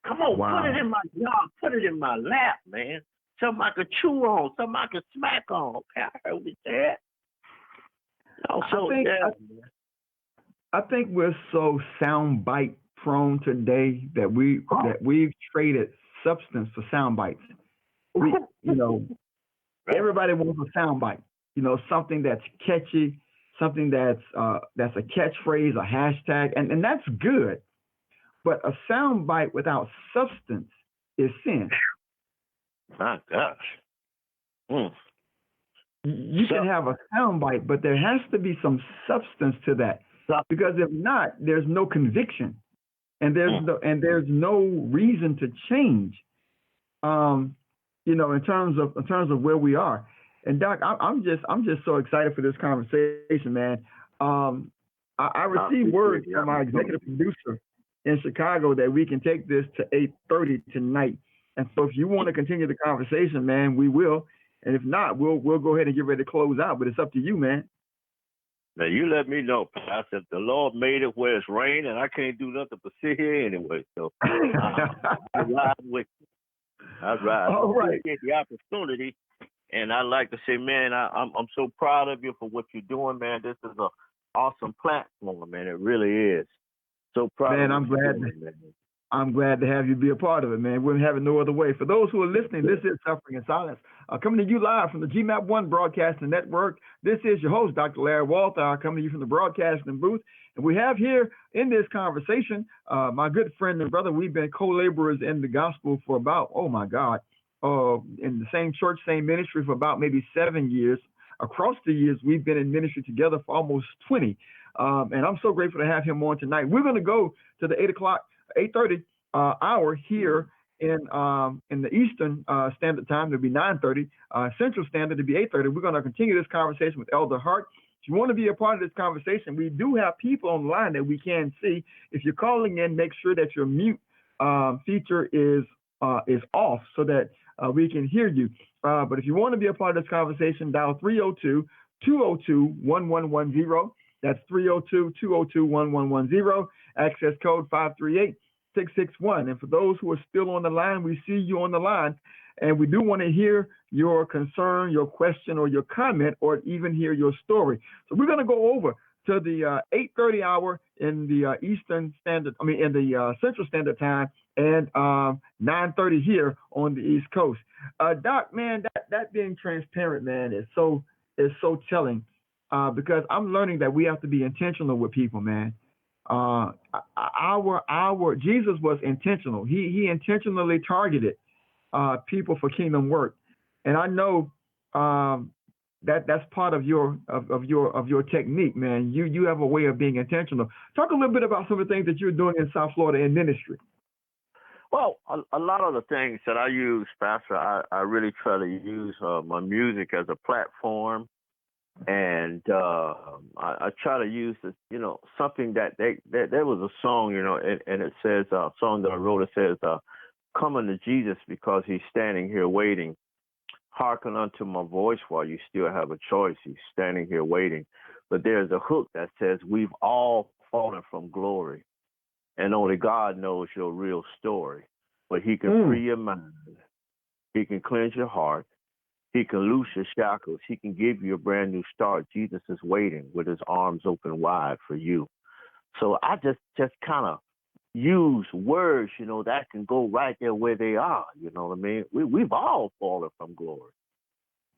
Come on, wow. Put it in my job, put it in my lap, man. Something I could chew on, something I could smack on. Okay, I heard what he said. I think we're so soundbite prone today that we've traded substance for sound bites. Everybody wants a soundbite. Something that's catchy, something that's a catchphrase, a hashtag, and that's good. But a soundbite without substance is sin. My gosh. You can have a soundbite, but there has to be some substance to that. Because if not, there's no conviction, and there's no reason to change. In terms of where we are. And Doc, I'm just so excited for this conversation, man. I received word from our executive producer in Chicago that we can take this to 8:30 tonight. And so if you want to continue the conversation, man, we will. And if not, we'll go ahead and get ready to close out. But it's up to you, man. Now, you let me know, Pastor. The Lord made it where it's rain, and I can't do nothing but sit here anyway. So I ride with you. I ride. All right. Get the opportunity, and I'd like to say, man, I'm so proud of you for what you're doing, man. This is an awesome platform, man. It really is. So proud. Man, I'm glad to have you be a part of it, man. Wouldn't have it no other way. For those who are listening, this is Suffering in Silence, coming to you live from the GMAP 1 Broadcasting Network. This is your host, Dr. Larry Walthour, coming to you from the broadcasting booth. And we have here in this conversation my good friend and brother. We've been co-laborers in the gospel for about, in the same church, same ministry for about maybe 7 years. Across the years, we've been in ministry together for almost 20. And I'm so grateful to have him on tonight. We're going to go to the 8:30 hour here in the Eastern Standard Time. It'll be 9:30 Central Standard. It'll be 8:30. We're going to continue this conversation with Elder Hart. If you want to be a part of this conversation, we do have people online that we can see. If you're calling in, make sure that your mute feature is off so that we can hear you. But if you want to be a part of this conversation, dial 302-202-1110. That's 302-202-1110. Access code 538-661. And for those who are still on the line, we see you on the line. And we do want to hear your concern, your question, or your comment, or even hear your story. So we're going to go over to the 8:30 hour in the in the Central Standard Time, and 9:30 here on the East Coast. Doc, man, that being transparent, man, is so telling, because I'm learning that we have to be intentional with people, man. Our Jesus was intentional. He intentionally targeted people for kingdom work, and I know that's part of your technique, man. You have a way of being intentional. Talk a little bit about some of the things that you're doing in South Florida in ministry. Well, a lot of the things that I use, Pastor, I really try to use my music as a platform, and I try to use this, something that there was a song, and it says a song that I wrote. It says, "Come unto Jesus because He's standing here waiting. Hearken unto my voice while you still have a choice. He's standing here waiting." But there's a hook that says, "We've all fallen from glory, and only God knows your real story. But He can free your mind. He can cleanse your heart. He can loose your shackles. He can give you a brand new start. Jesus is waiting with His arms open wide for you." So I just kind of use words, that can go right there where they are. You know what I mean? We've all fallen from glory.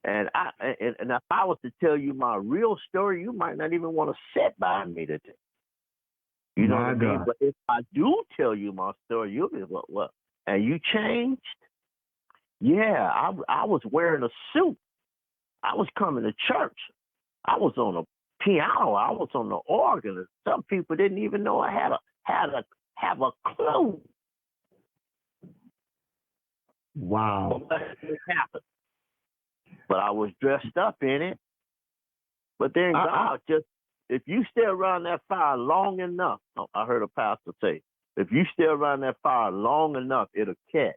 And if I was to tell you my real story, you might not even want to sit by me today. You know what I mean? But if I do tell you my story, you'll be like, what? And you changed? Yeah, I was wearing a suit. I was coming to church. I was on a piano. I was on the organ. And some people didn't even know I have a clue. Wow. It happened. But I was dressed up in it. But then God just, if you stay around that fire long enough, I heard a pastor say, if you stay around that fire long enough, it'll catch.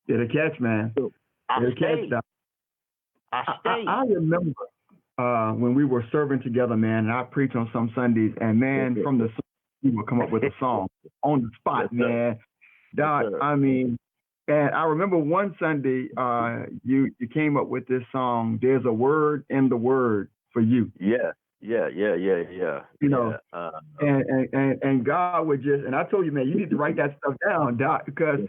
It'll catch, man. So it'll catch. I remember when we were serving together, man, and I preach on some Sundays, and man, from the we would come up with a song on the spot, man. Doc, I mean, and I remember one Sunday, you came up with this song, "There's a Word in the Word" for you. Yeah. And God would just, and I told you, man, you need to write that stuff down, Doc, because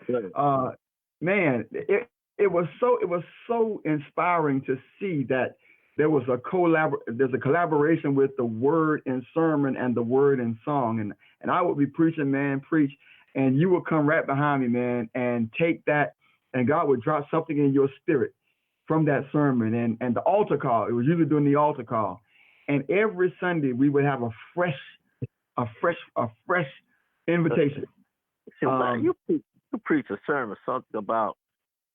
man, it was so inspiring to see that there was there's a collaboration with the word in sermon and the word in song, and I would be preaching, and you would come right behind me, man, and take that, and God would drop something in your spirit from that sermon and the altar call. It was usually during the altar call. And every Sunday we would have a fresh invitation. You preach a sermon, something about,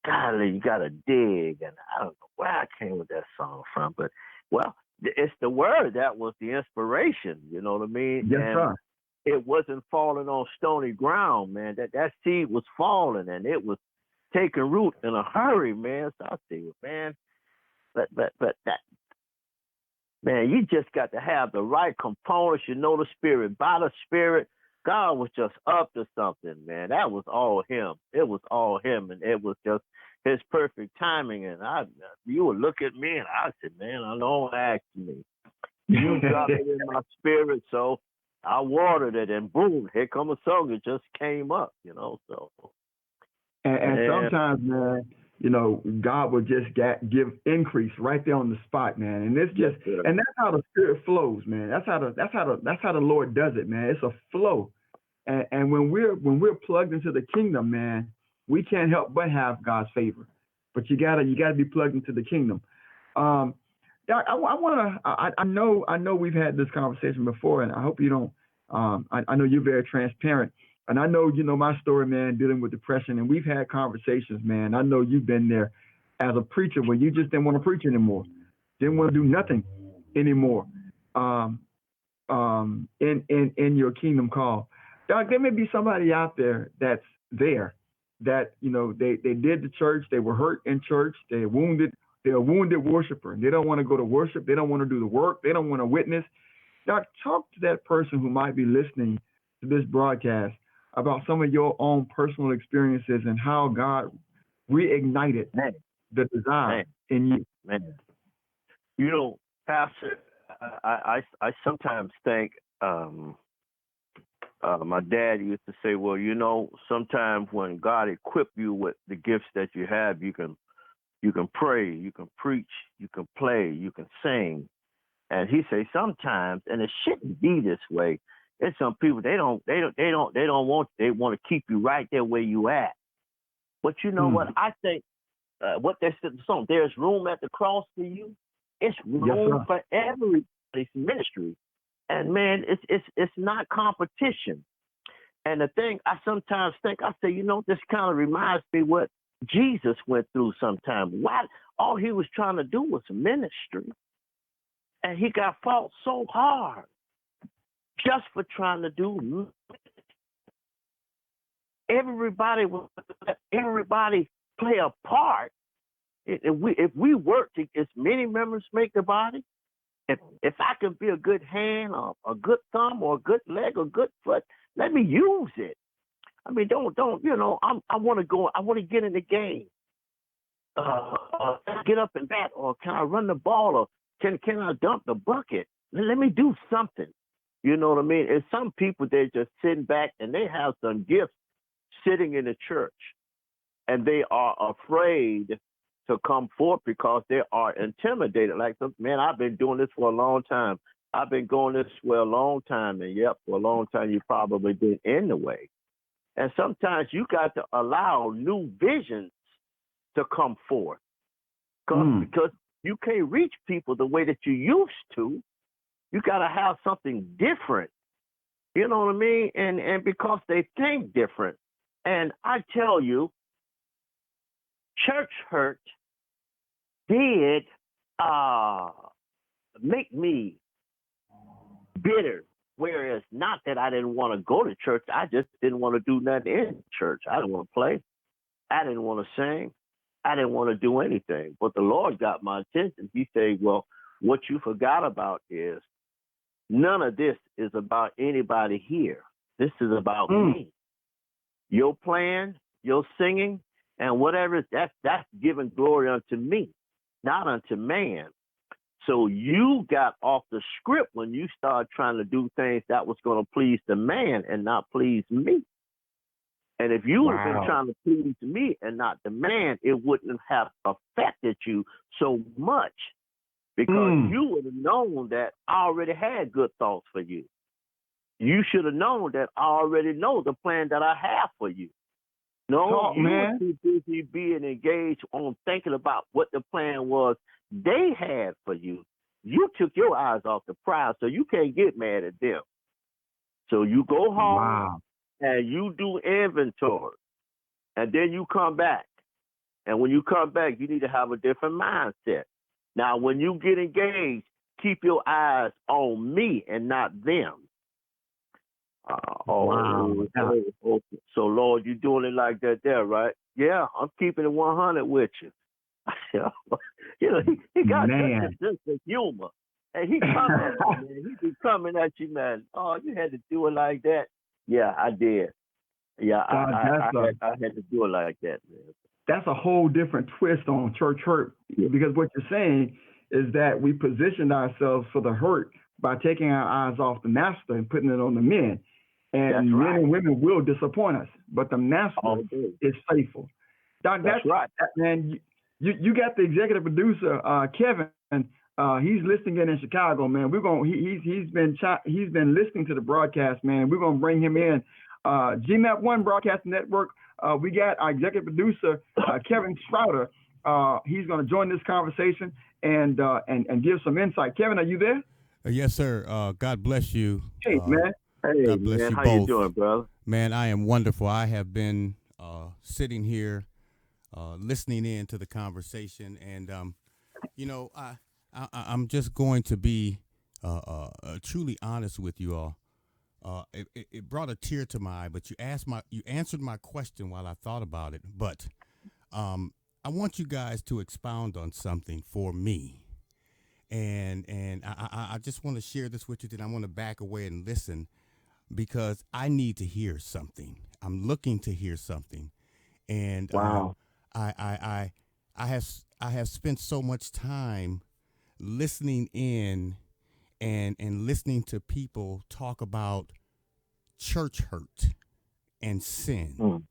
golly, you got to dig, and I don't know where I came with that song from, but it's the word that was the inspiration. You know what I mean? Yes, sir. It wasn't falling on stony ground, man. That seed was falling, and it was taking root in a hurry, man. So I tell you, man, but that. Man, you just got to have the right components. The Spirit. By the Spirit, God was just up to something, man. That was all Him. It was all Him, and it was just His perfect timing. And you would look at me, and I said, man, I don't ask me. You dropped it in my spirit, so I watered it, and boom, here come a song. It just came up, so. And sometimes, man, God will just give increase right there on the spot, man. And it's just, and that's how the Spirit flows, man. That's how the Lord does it, man. It's a flow. And when we're plugged into the kingdom, man, we can't help but have God's favor. but you gotta be plugged into the kingdom. Doc, I know we've had this conversation before, and I hope you don't. I know you're very transparent, and I know you know my story, man, dealing with depression, and we've had conversations, man. I know you've been there as a preacher when you just didn't want to preach anymore, didn't want to do nothing anymore. In your kingdom call. Doc, there may be somebody out there that's there that, you know, they did the church, they were hurt in church, they're a wounded worshiper. They don't want to go to worship, they don't want to do the work, they don't want to witness. Doc, talk to that person who might be listening to this broadcast about some of your own personal experiences and how God reignited the desire in you. Man. You know, Pastor, I sometimes think my dad used to say, well, you know, sometimes when God equipped you with the gifts that you have, you can pray, you can preach, you can play, you can sing. And he say sometimes, and it shouldn't be this way. There's some people they want to keep you right there where you at. But you know what? I think what they said, there's room at the cross for you. It's room for everybody's ministry, and man, it's not competition. And the thing I sometimes think, I say, you know, this kind of reminds me what Jesus went through sometime. Why all he was trying to do was ministry, and he got fought so hard just for trying to do. Everybody play a part. If we work, as many members make the body. If I can be a good hand, or a good thumb, or a good leg, or good foot, let me use it. I mean, don't you know? I want to go. I want to get in the game. Get up and bat, or can I run the ball, or can I dump the bucket? Let me do something. You know what I mean? And some people, they're just sitting back and they have some gifts sitting in the church, and they are afraid to come forth because they are intimidated. Like, man, I've been doing this for a long time. I've been going this for a long time. And yep, for a long time, you've probably been in the way. And sometimes you got to allow new visions to come forth because you can't reach people the way that you used to. You got to have something different. You know what I mean? And because they think different. And I tell you, church hurt did make me bitter. Whereas not that I didn't want to go to church, I just didn't want to do nothing in church. I didn't want to play. I didn't want to sing. I didn't want to do anything. But the Lord got my attention. He said, well, what you forgot about is none of this is about anybody here. This is about me. Your playing, your singing, and whatever, that's giving glory unto me, not unto man. So you got off the script when you started trying to do things that was going to please the man and not please me. And if you would have been trying to please me and not the man, it wouldn't have affected you so much because you would have known that I already had good thoughts for you. You should have known that I already know the plan that I have for you. No, you were too busy being engaged on thinking about what the plan was they had for you. You took your eyes off the prize, so you can't get mad at them. So you go home and you do inventory, and then you come back. And when you come back, you need to have a different mindset. Now, when you get engaged, keep your eyes on me and not them. So, Lord, you're doing it like that there, right? Yeah, I'm keeping it 100 with you. You know, he got such a sense of humor. And he coming at you, man. He be coming at you, man. Oh, you had to do it like that? Yeah, I did. Yeah, I had to do it like that, man. That's a whole different twist on church hurt because what you're saying is that we positioned ourselves for the hurt by taking our eyes off the master and putting it on the men. And men and women will disappoint us, but the master is faithful. Doc, that's right. Man, you got the executive producer, Kevin. He's listening in Chicago, man. He's been listening to the broadcast, man. We're gonna bring him in. GMAP 1 Broadcasting Network. We got our executive producer, Kevin Schrouder, he's going to join this conversation and give some insight. Kevin, are you there? Yes, sir. God bless you. Hey, man. Hey, God bless man, you how both. you doing, brother? Man, I am wonderful. I have been sitting here listening in to the conversation, and I'm just going to be truly honest with you all. It brought a tear to my eye, but you answered my question while I thought about it. But I want you guys to expound on something for me, and I just want to share this with you. Then I want to back away and listen because I need to hear something. I'm looking to hear something, and Wow. I have spent so much time listening in and listening to people talk about church hurt and sin. Mm.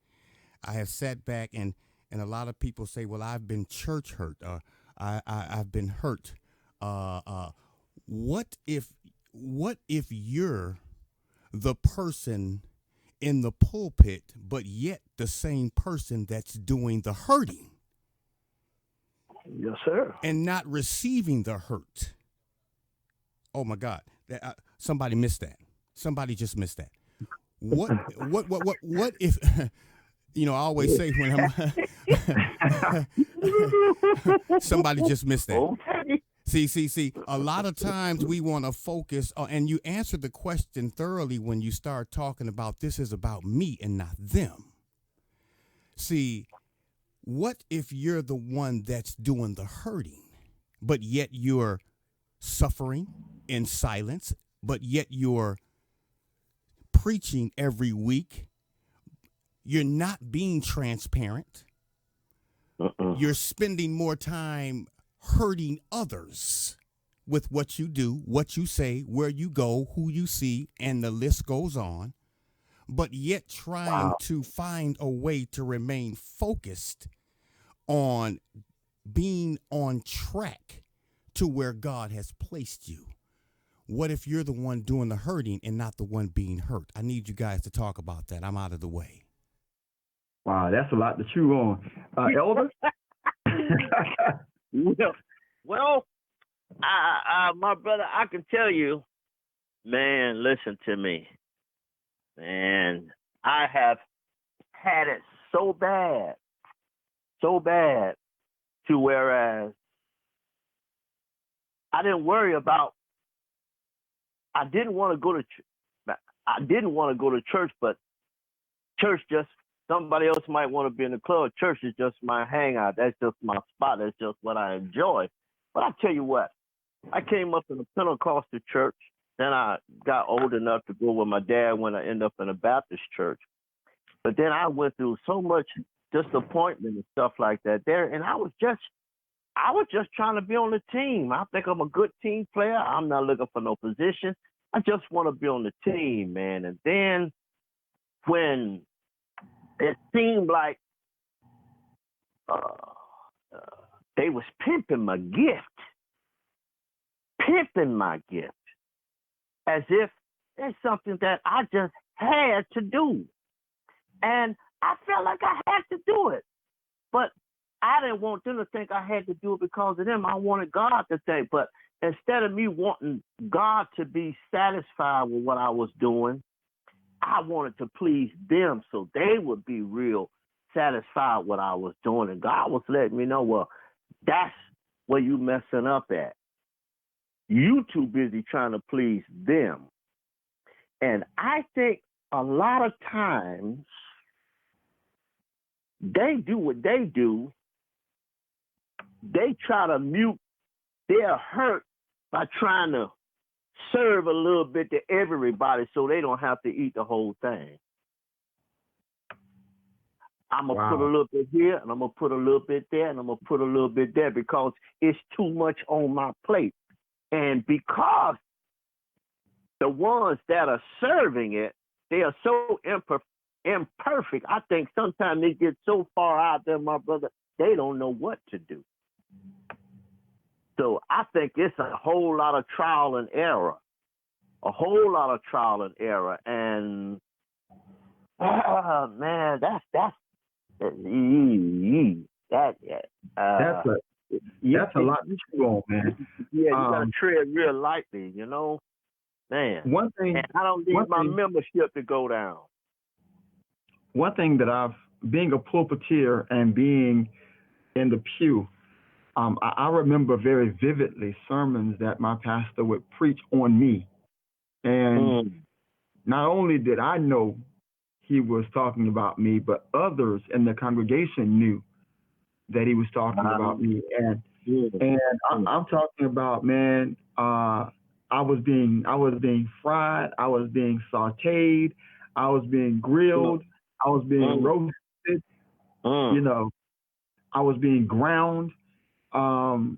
I have sat back and a lot of people say, "Well, I've been church hurt. I've been hurt." What if you're the person in the pulpit, but yet the same person that's doing the hurting Yes, sir. and not receiving the hurt? Oh my God! Somebody missed that. Somebody just missed that. What if? I always say when I'm somebody just missed that. Okay. See. A lot of times we want to focus on, and you answer the question thoroughly when you start talking about this is about me and not them. See, what if you're the one that's doing the hurting, but yet you're suffering in silence, but yet you're preaching every week? You're not being transparent. You're spending more time hurting others with what you do, what you say, where you go, who you see, and the list goes on, but yet trying to find a way to remain focused on being on track to where God has placed you. What if you're the one doing the hurting and not the one being hurt? I need you guys to talk about that. I'm out of the way. Wow, that's a lot to chew on. Elder? Well, my brother, I can tell you, man, listen to me. Man, I have had it so bad, to whereas I didn't worry about, I didn't want to go to church, but church just, somebody else might want to be in the club. Church is just my hangout. That's just my spot. That's just what I enjoy. But I tell you what, I came up in a Pentecostal church. Then I got old enough to go with my dad when I ended up in a Baptist church. But then I went through so much disappointment and stuff like that there. And I was just trying to be on the team. I think I'm a good team player. I'm not looking for no position. I just want to be on the team, man. And then when it seemed like they was pimping my gift, as if it's something that I just had to do. And I felt like I had to do it. But I didn't want them to think I had to do it because of them. I wanted God to think. But instead of me wanting God to be satisfied with what I was doing, I wanted to please them so they would be real satisfied with what I was doing. And God was letting me know, well, that's where you messing up at. You too busy trying to please them. And I think a lot of times they do what they do. They try to mute their hurt by trying to serve a little bit to everybody so they don't have to eat the whole thing. I'm going to put a little bit here, and I'm going to put a little bit there, and I'm going to put a little bit there because it's too much on my plate. And because the ones that are serving it, they are so imperfect, I think sometimes they get so far out there, my brother, they don't know what to do. So I think it's a whole lot of trial and error. And man, that's Uh, That's a you, that's a lot to chew on, man. yeah, you got to Um, tread real lightly, man. one And thing, I don't one need my thing, membership to go down. one thing that being a pulpiteer and being in the pew, I remember very vividly sermons that my pastor would preach on me, and Mm. not only did I know he was talking about me, but others in the congregation knew that he was talking about Um, me. mm, And mm, I'm talking about, man, I was being fried, I was being sauteed, I was being mm, grilled, I was being mm, roasted, you mm. know, I was being ground. Um,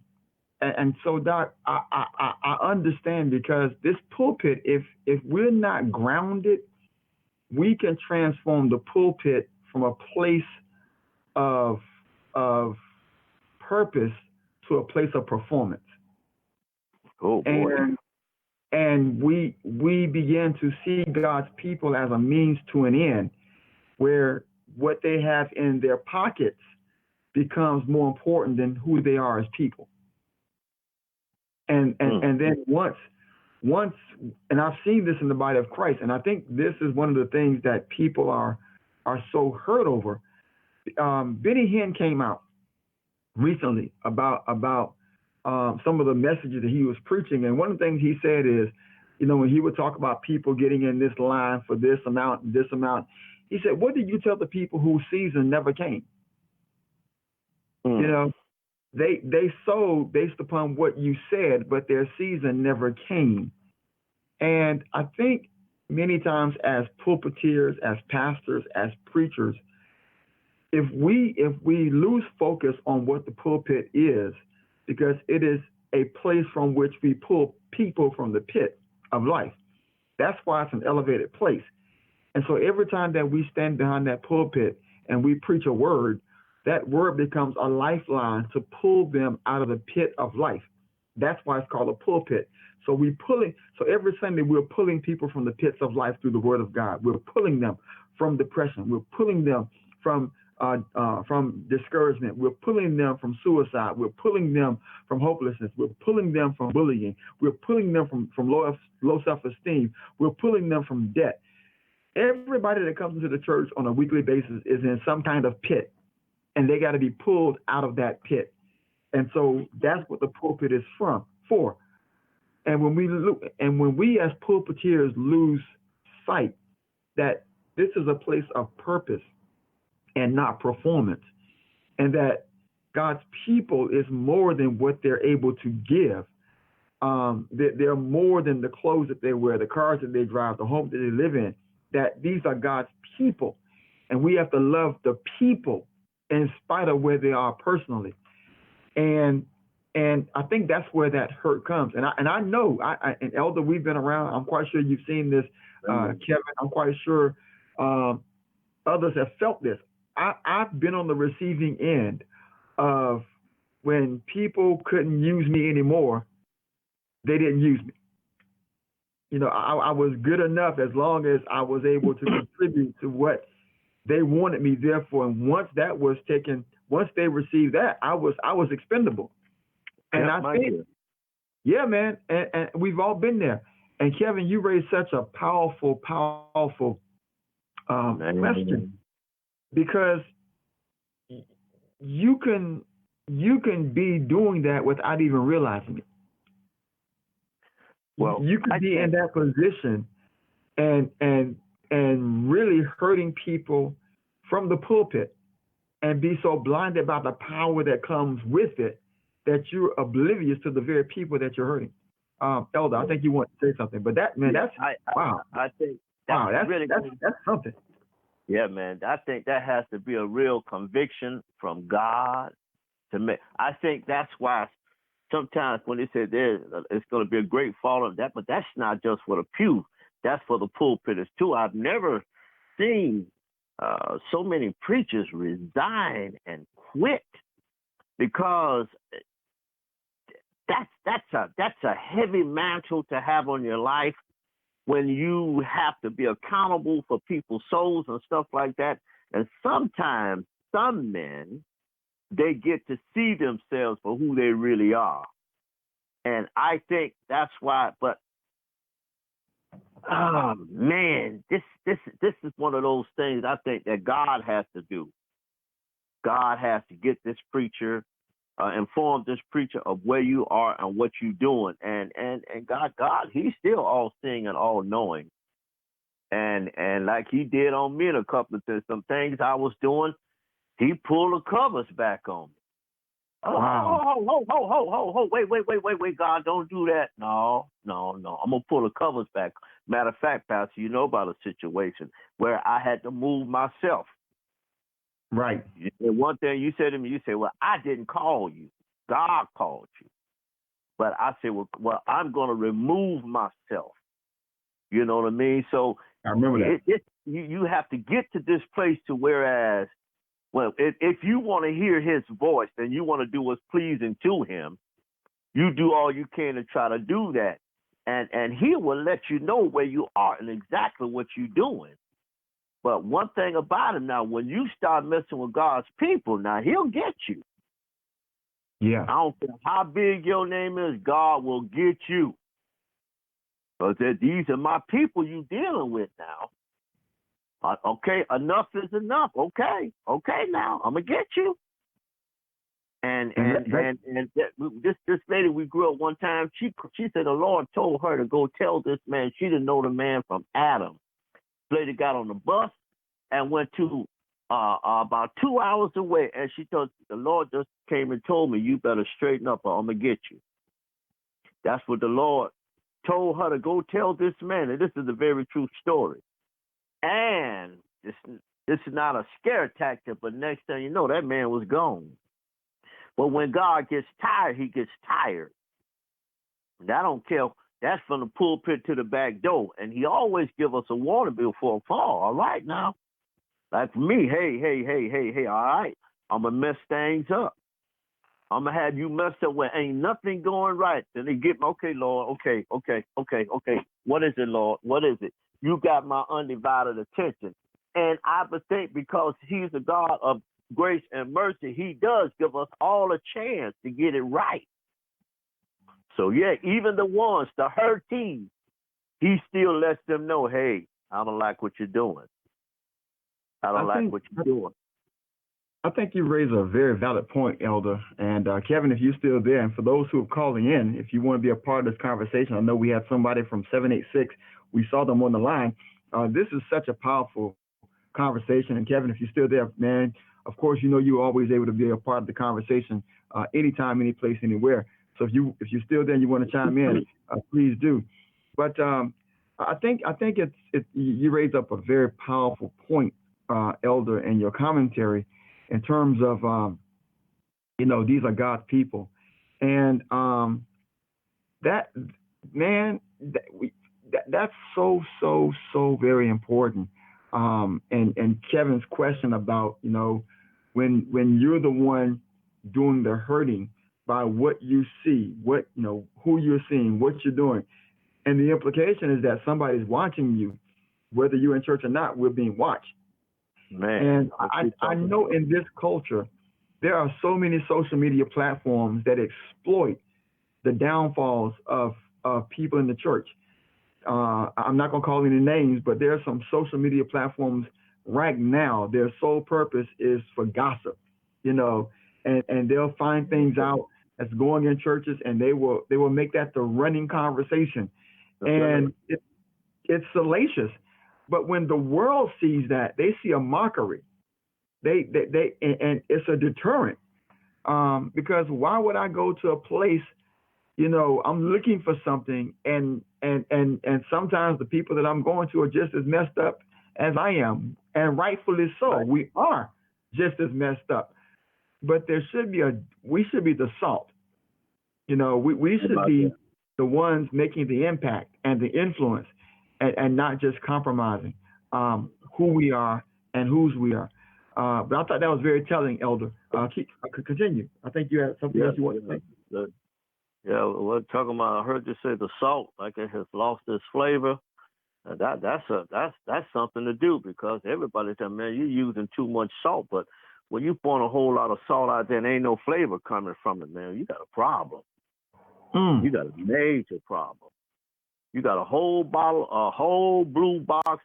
and so Doc, I understand because this pulpit, if we're not grounded, we can transform the pulpit from a place of of purpose to a place of performance. Oh boy. And we begin to see God's people as a means to an end, where what they have in their pockets becomes more important than who they are as people. And and Mm, and then once and I've seen this in the body of Christ, and I think this is one of the things that people are so hurt over. Benny Hinn came out recently about some of the messages that he was preaching, and one of the things he said is, when he would talk about people getting in this line for this amount and this amount, he said, "What did you tell the people whose season never came?" You mm. know, they sold based upon what you said, but their season never came. And I think many times as pulpiteers, as pastors, as preachers, if we lose focus on what the pulpit is, because it is a place from which we pull people from the pit of life. That's why it's an elevated place. And so every time that we stand behind that pulpit and we preach a word, that word becomes a lifeline to pull them out of the pit of life. That's why it's called a pulpit. So every Sunday we're pulling people from the pits of life through the word of God. We're pulling them from depression. We're pulling them from discouragement. We're pulling them from suicide. We're pulling them from hopelessness. We're pulling them from bullying. We're pulling them from low self-esteem. We're pulling them from debt. Everybody that comes into the church on a weekly basis is in some kind of pit, and they got to be pulled out of that pit. And so that's what the pulpit is for. And when we as pulpiteers lose sight that this is a place of purpose and not performance, and that God's people is more than what they're able to give. They're more than the clothes that they wear, the cars that they drive, the home that they live in. That these are God's people, and we have to love the people in spite of where they are personally. And I think that's where that hurt comes. And I know, and Elder, we've been around. I'm quite sure you've seen this, Kevin. I'm quite sure um, others have felt this. I've been on the receiving end of when people couldn't use me anymore, they didn't use me. I was good enough as long as I was able to contribute to what they wanted me there for. And once that was taken, once they received that, I was expendable. And Yeah, I my think, dear. yeah, man, and we've all been there. And Kevin, you raised such a powerful, powerful question, Man. because you can you can be doing that without even realizing it. Well, You could I be in think, that position and really hurting people from the pulpit, and be so blinded by the power that comes with it that you're oblivious to the very people that you're hurting. Elder, I think you want to say something, but that, man, yeah, that's wow, I think that's wow, that's really, that's that's something. yeah, man. I think that has to be a real conviction from God to me. I think that's why sometimes when they say there, it's going to be a great fall of that, but that's not just for the pew. That's for the pulpiters too. I've never seen so many preachers resign and quit because that's a heavy mantle to have on your life when you have to be accountable for people's souls and stuff like that. And sometimes some men they get to see themselves for who they really are. And I think that's why, but oh man, this is one of those things I think that God has to do. God has to get this preacher, inform this preacher of where you are and what you're doing. And God, he's still all seeing and all knowing. And like he did on me in a couple of things, some things I was doing, he pulled the covers back on me. Wow. Oh, wait, God, don't do that. No. I'm going to pull the covers back. Matter of fact, Pastor, you know about a situation where I had to move myself. Right. And one thing you said to me, you said, well, I didn't call you. God called you. But I said, well, I'm going to remove myself. You know what I mean? So I remember that. You have to get to this place to whereas, well, if you want to hear his voice and you want to do what's pleasing to him, you do all you can to try to do that. And he will let you know where you are and exactly what you're doing. But one thing about him now, when you start messing with God's people, now he'll get you. Yeah. I don't care how big your name is, God will get you. Because these are my people you dealing with now. Okay, enough is enough. Okay, now I'm gonna get you. And this lady we grew up one time. She said the Lord told her to go tell this man. She didn't know the man from Adam. This lady got on the bus and went to about 2 hours away, and she told the Lord just came and told me you better straighten up or I'm gonna get you. That's what the Lord told her to go tell this man, and this is a very true story. And this is not a scare tactic, but next thing you know, that man was gone. But when God gets tired, he gets tired. And I don't care. That's from the pulpit to the back door. And he always give us a warning before a fall. All right now. Like for me, hey, all right. I'm going to mess things up. I'm going to have you messed up where ain't nothing going right. Then they get me, okay, Lord, okay. What is it, Lord? What is it? You got my undivided attention. And I would think because he's a God of grace and mercy, he does give us all a chance to get it right. So, yeah, even the ones, the hurting, he still lets them know, hey, I don't like what you're doing. I don't like what you're doing. I think you raise a very valid point, Elder. And Kevin, if you're still there, and for those who are calling in, if you want to be a part of this conversation, I know we had somebody from 786. We saw them on the line. This is such a powerful conversation. And Kevin, if you're still there, man, of course, you know you're always able to be a part of the conversation anytime, any place, anywhere. So if you're still there and you want to chime in, please do. But I think you raised up a very powerful point, Elder, in your commentary, in terms of these are God's people, and that's so very important. And Kevin's question about when you're the one doing the hurting by what you see, who you're seeing, what you're doing, and the implication is that somebody's watching you, whether you're in church or not. We're being watched. Man, and I know in this culture, there are so many social media platforms that exploit the downfalls of people in the church. I'm not going to call any names, but there are some social media platforms right now. Their sole purpose is for gossip, and they'll find things out that's going in churches, and they will make that the running conversation, and it's salacious. But when the world sees that, they see a mockery. They and it's a deterrent. Because why would I go to a place, I'm looking for something, and sometimes the people that I'm going to are just as messed up as I am, and rightfully so. Right. We are just as messed up. But we should be the salt. We should be the ones making the impact and the influence. And not just compromising who we are and whose we are. But I thought that was very telling, Elder. Continue. I think you had something else you want to say. Yeah, we're talking about. I heard you say the salt, like it has lost its flavor. That's something to do, because everybody said, man, you're using too much salt. But when you pour a whole lot of salt out there and ain't no flavor coming from it, man, you got a problem. You got a major problem. You got a whole blue box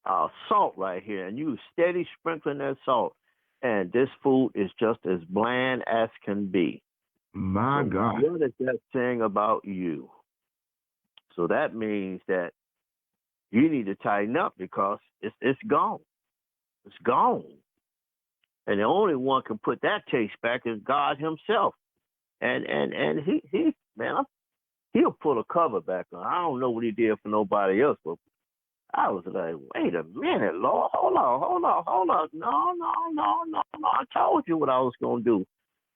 of salt right here, and you steady sprinkling that salt, and this food is just as bland as can be. My God. What is that saying about you? So that means that you need to tighten up because it's gone. It's gone. And the only one can put that taste back is God himself. And he man, he'll pull a cover back on. I don't know what he did for nobody else, but I was like, wait a minute, Lord, hold on. No. I told you what I was gonna do.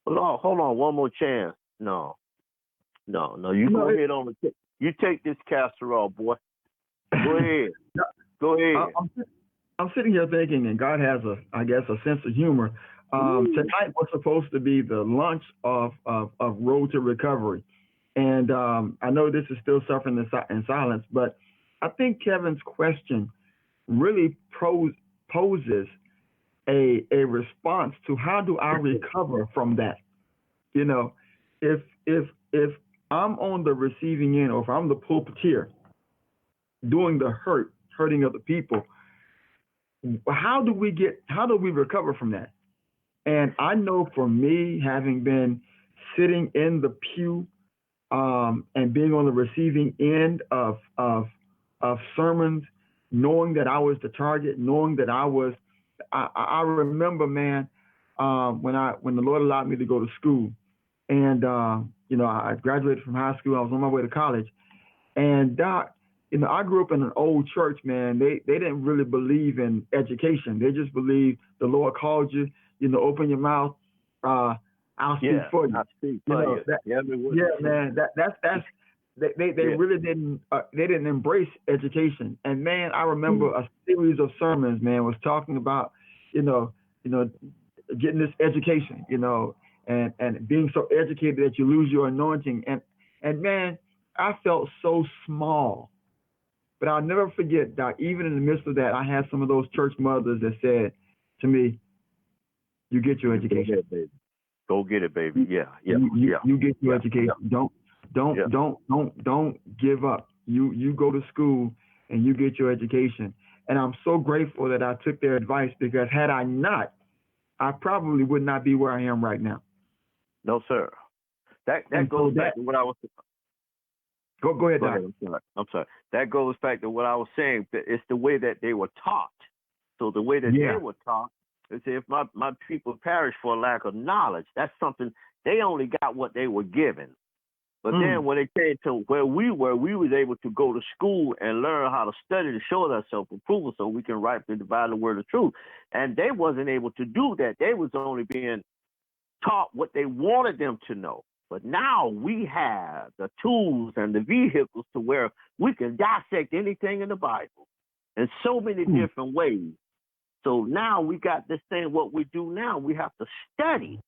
Lord, hold on, one more chance. No. You go ahead on the you take this casserole, boy. Go ahead. Go ahead. I'm sitting here thinking, and God has a sense of humor. Tonight was supposed to be the launch of Road to Recovery, and I know this is still suffering in silence, but I think Kevin's question really poses a response to how do I recover from that? You know, if I'm on the receiving end, or if I'm the pulpiteer doing the hurting of the people, how do we recover from that? And I know for me, having been sitting in the pew and being on the receiving end of sermons, knowing that I was the target, knowing that I remember, man, when the Lord allowed me to go to school, and I graduated from high school. I was on my way to college, and Doc, I grew up in an old church, man. They didn't really believe in education. They just believed the Lord called you. Open your mouth. I'll speak for you. I'll speak for you. Man. That's they really didn't they didn't embrace education. And man, I remember a series of sermons, man, was talking about getting this education, and being so educated that you lose your anointing. And man, I felt so small. But I'll never forget, Doc, even in the midst of that, I had some of those church mothers that said to me, you get your education. Go get it, baby. Yeah. You get your education. Don't give up. You go to school and you get your education. And I'm so grateful that I took their advice, because had I not, I probably would not be where I am right now. No, sir. That goes back to what I was. Go ahead, Doc. I'm sorry. That goes back to what I was saying. It's the way that they were taught. So the way that they were taught is, if my people perish for lack of knowledge, that's something they only got what they were given. But then when it came to where we was able to go to school and learn how to study to show ourselves approval so we can rightfully divide the word of truth. And they wasn't able to do that. They was only being taught what they wanted them to know. But now we have the tools and the vehicles to where we can dissect anything in the Bible in so many different ways. So now we got this thing, what we do now, we have to study.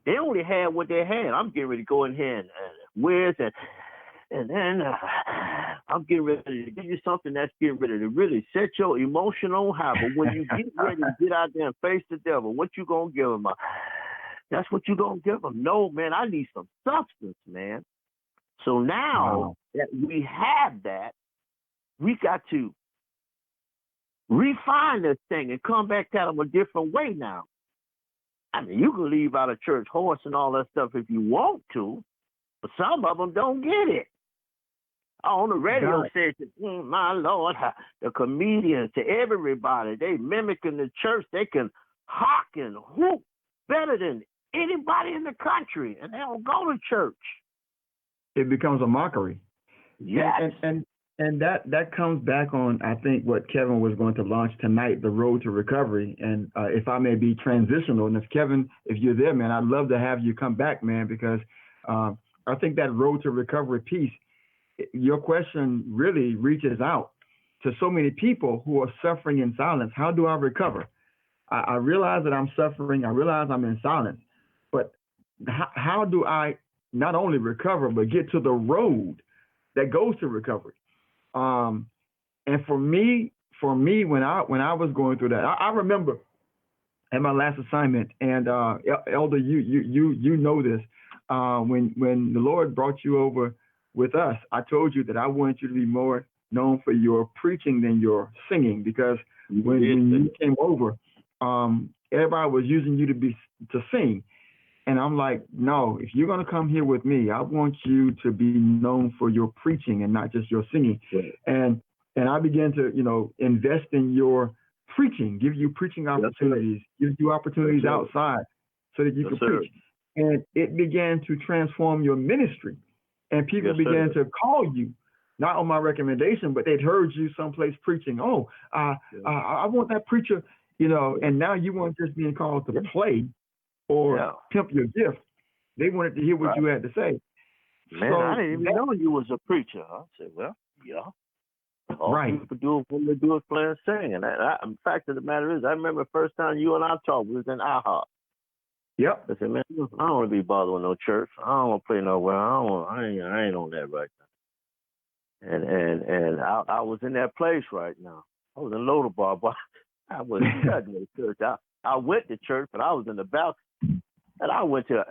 They only had what they had. I'm getting ready to go in here and whiz, and then I'm getting ready to give you something that's getting ready to really set your emotion on high. But when you get ready to get out there and face the devil, what you going to give him? That's what you're going to give them. No, man, I need some substance, man. So now that we have that, we got to refine this thing and come back at them a different way now. I mean, you can leave out a church horse and all that stuff if you want to, but some of them don't get it. On the radio station, my Lord, the comedians, to everybody, they mimicking the church. They can hock and whoop better than anybody in the country, and they don't go to church. It becomes a mockery. Yes. And that comes back on, I think, what Kevin was going to launch tonight, the Road to Recovery. And if I may be transitional, and if Kevin, if you're there, man, I'd love to have you come back, man, because I think that Road to Recovery piece, your question really reaches out to so many people who are suffering in silence. How do I recover? I realize that I'm suffering. I realize I'm in silence. But how do I not only recover, but get to the road that goes to recovery? And for me, when I was going through that, I remember at my last assignment, and Elder, you know this. When the Lord brought you over with us, I told you that I want you to be more known for your preaching than your singing, because when you came over, everybody was using you to sing, and I'm like, no, if you're gonna come here with me, I want you to be known for your preaching and not just your singing. Right. And I began to, invest in your preaching, give you preaching opportunities, give you opportunities outside so that you could preach. And it began to transform your ministry. And people began to call you, not on my recommendation, but they'd heard you someplace preaching. Oh, I want that preacher, and now you weren't just being called to play or pimp your gift. They wanted to hear what you had to say. Man, I didn't even know you was a preacher. I said, well, all people do when they do is play and sing. And the fact of the matter is, I remember the first time you and I talked, we was in IHOP. Yep. I said, man, I don't want to be bothered with no church. I don't want to play nowhere. I ain't on that right now. And I was in that place right now. I was in Lodabar, but I was studying at church. I went to church, but I was in the balcony. And I went to,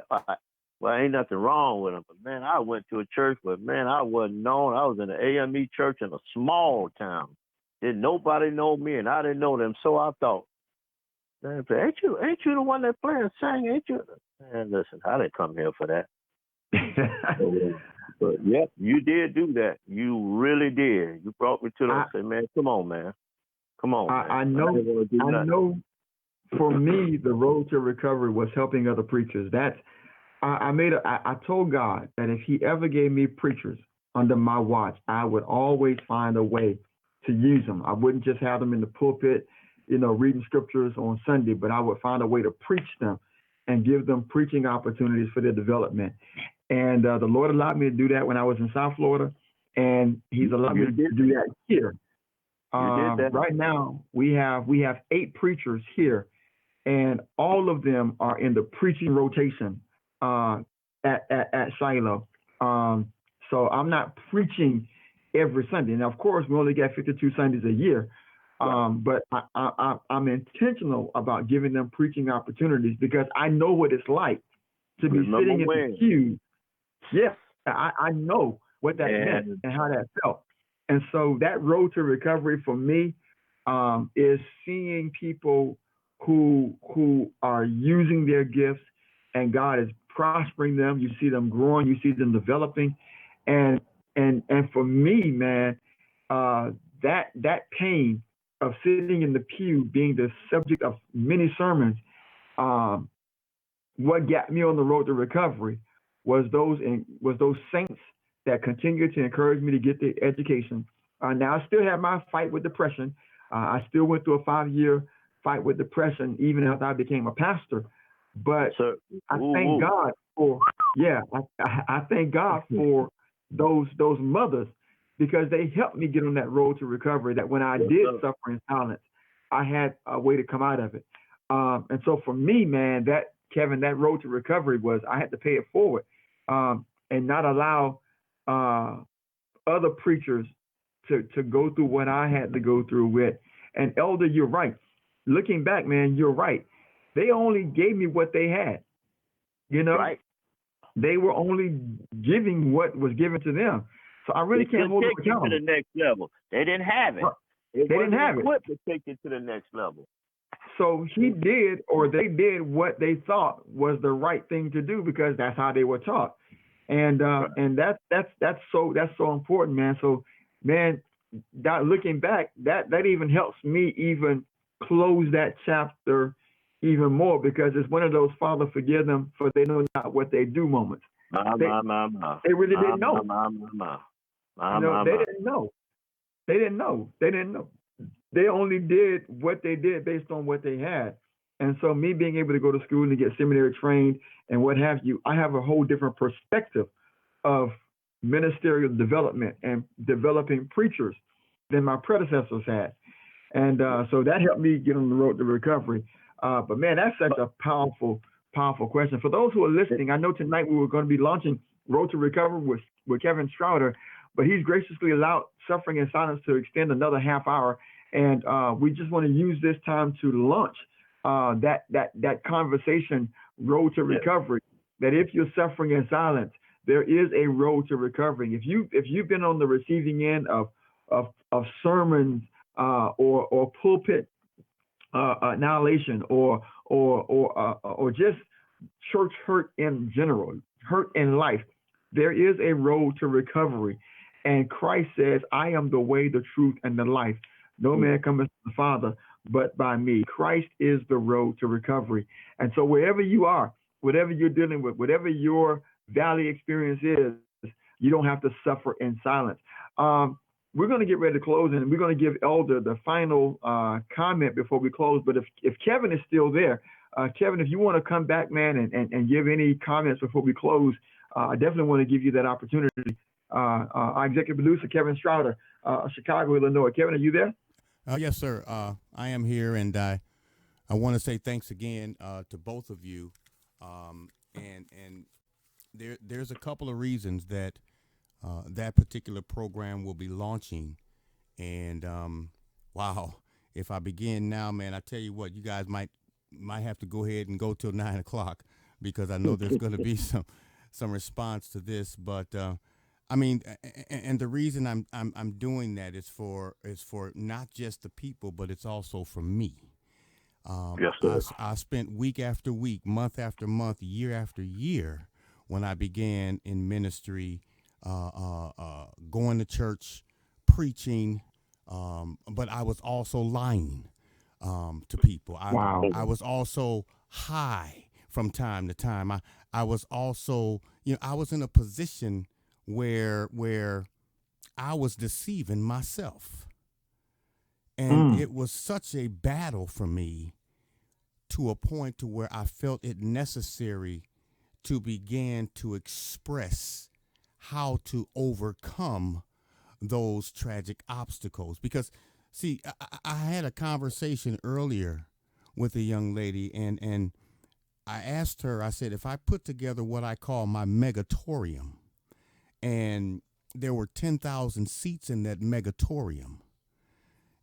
well, ain't nothing wrong with them, but man, I went to a church where, man, I wasn't known. I was in an AME church in a small town. Didn't nobody know me, and I didn't know them. So I thought, man, ain't you the one that play and sang? Ain't you? Man, listen, I didn't come here for that. But yep, you did do that. You really did. You brought me to the. I said, man, come on, man. I know. For me, the road to recovery was helping other preachers. I told God that if He ever gave me preachers under my watch, I would always find a way to use them. I wouldn't just have them in the pulpit, reading scriptures on Sunday, but I would find a way to preach them and give them preaching opportunities for their development. And the Lord allowed me to do that when I was in South Florida, and He's allowed me to do that here. Right now, we have 8 preachers here, and all of them are in the preaching rotation at Shiloh. So I'm not preaching every Sunday. And of course, we only get 52 Sundays a year. But I'm intentional about giving them preaching opportunities because I know what it's like to be sitting in the pew. Yes, I know what that meant and how that felt. And so that road to recovery for me is seeing people who are using their gifts and God is prospering them. You see them growing, you see them developing. And for me, man, that pain of sitting in the pew being the subject of many sermons, what got me on the road to recovery was those saints that continued to encourage me to get the education. Now I still have my fight with depression. I still went through a 5-year fight with depression even after I became a pastor. But I thank God for I thank God for those mothers, because they helped me get on that road to recovery, that when I did suffer in silence, I had a way to come out of it. And so for me, man, that road to recovery was I had to pay it forward and not allow other preachers to go through what I had to go through with. And Elder, you're right. Looking back, man, you're right. They only gave me what they had. Right. They were only giving what was given to them. So I really can't hold them accountable. To the next level. They didn't have it. They didn't have it. To take it to the next level. So they did what they thought was the right thing to do because that's how they were taught. And that's so important, man. So, man, looking back, that even helps me even close that chapter even more, because it's one of those Father, forgive them, for they know not what they do moments. They really didn't know. They didn't know. They didn't know. They only did what they did based on what they had. And so me being able to go to school and get seminary trained and what have you, I have a whole different perspective of ministerial development and developing preachers than my predecessors had. And so that helped me get on the road to recovery. But man, that's such a powerful question. For those who are listening, I know tonight we were going to be launching Road to Recovery with Kevin Strouder, but he's graciously allowed Suffering in Silence to extend another half hour. And we just want to use this time to launch that conversation, road to recovery. That if you're suffering in silence, there is a road to recovery. If you've been on the receiving end of sermons or pulpit annihilation or just church hurt in general, hurt in life, there is a road to recovery. And Christ says, I am the way, the truth, and the life. No man cometh to the Father but by me. Christ is the road to recovery. And so wherever you are, whatever you're dealing with, whatever your valley experience is, you don't have to suffer in silence. We're going to get ready to close, and we're going to give Elder the final comment before we close. But if Kevin is still there, Kevin, if you want to come back, man, and give any comments before we close, I definitely want to give you that opportunity. Our executive producer, Kevin Strouder, Chicago, Illinois. Kevin, are you there? Yes, sir. I am here, and I want to say thanks again to both of you. And there's a couple of reasons that that particular program will be launching. And wow, if I begin now, man, I tell you what, you guys might have to go ahead and go till 9 o'clock, because I know there's going to be some response to this. But I mean, and the reason I'm doing that is for not just the people, but it's also for me. Yes, sir. I spent week after week, month after month, year after year, when I began in ministry, going to church, preaching, but I was also lying to people. I was also high from time to time. I was also, I was in a position where I was deceiving myself. And it was such a battle for me, to a point to where I felt it necessary to begin to express how to overcome those tragic obstacles. Because, see, I had a conversation earlier with a young lady, and I asked her, I said, if I put together what I call my megatorium, and there were 10,000 seats in that megatorium,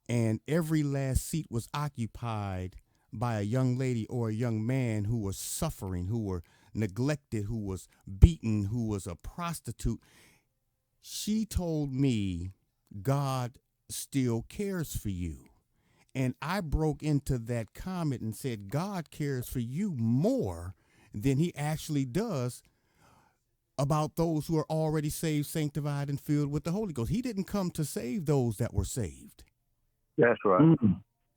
and every last seat was occupied by a young lady or a young man who was suffering, who were neglected, who was beaten, who was a prostitute, she told me, God still cares for you. And I broke into that comment and said, God cares for you more than he actually does about those who are already saved, sanctified, and filled with the Holy Ghost. He didn't come to save those that were saved. That's right.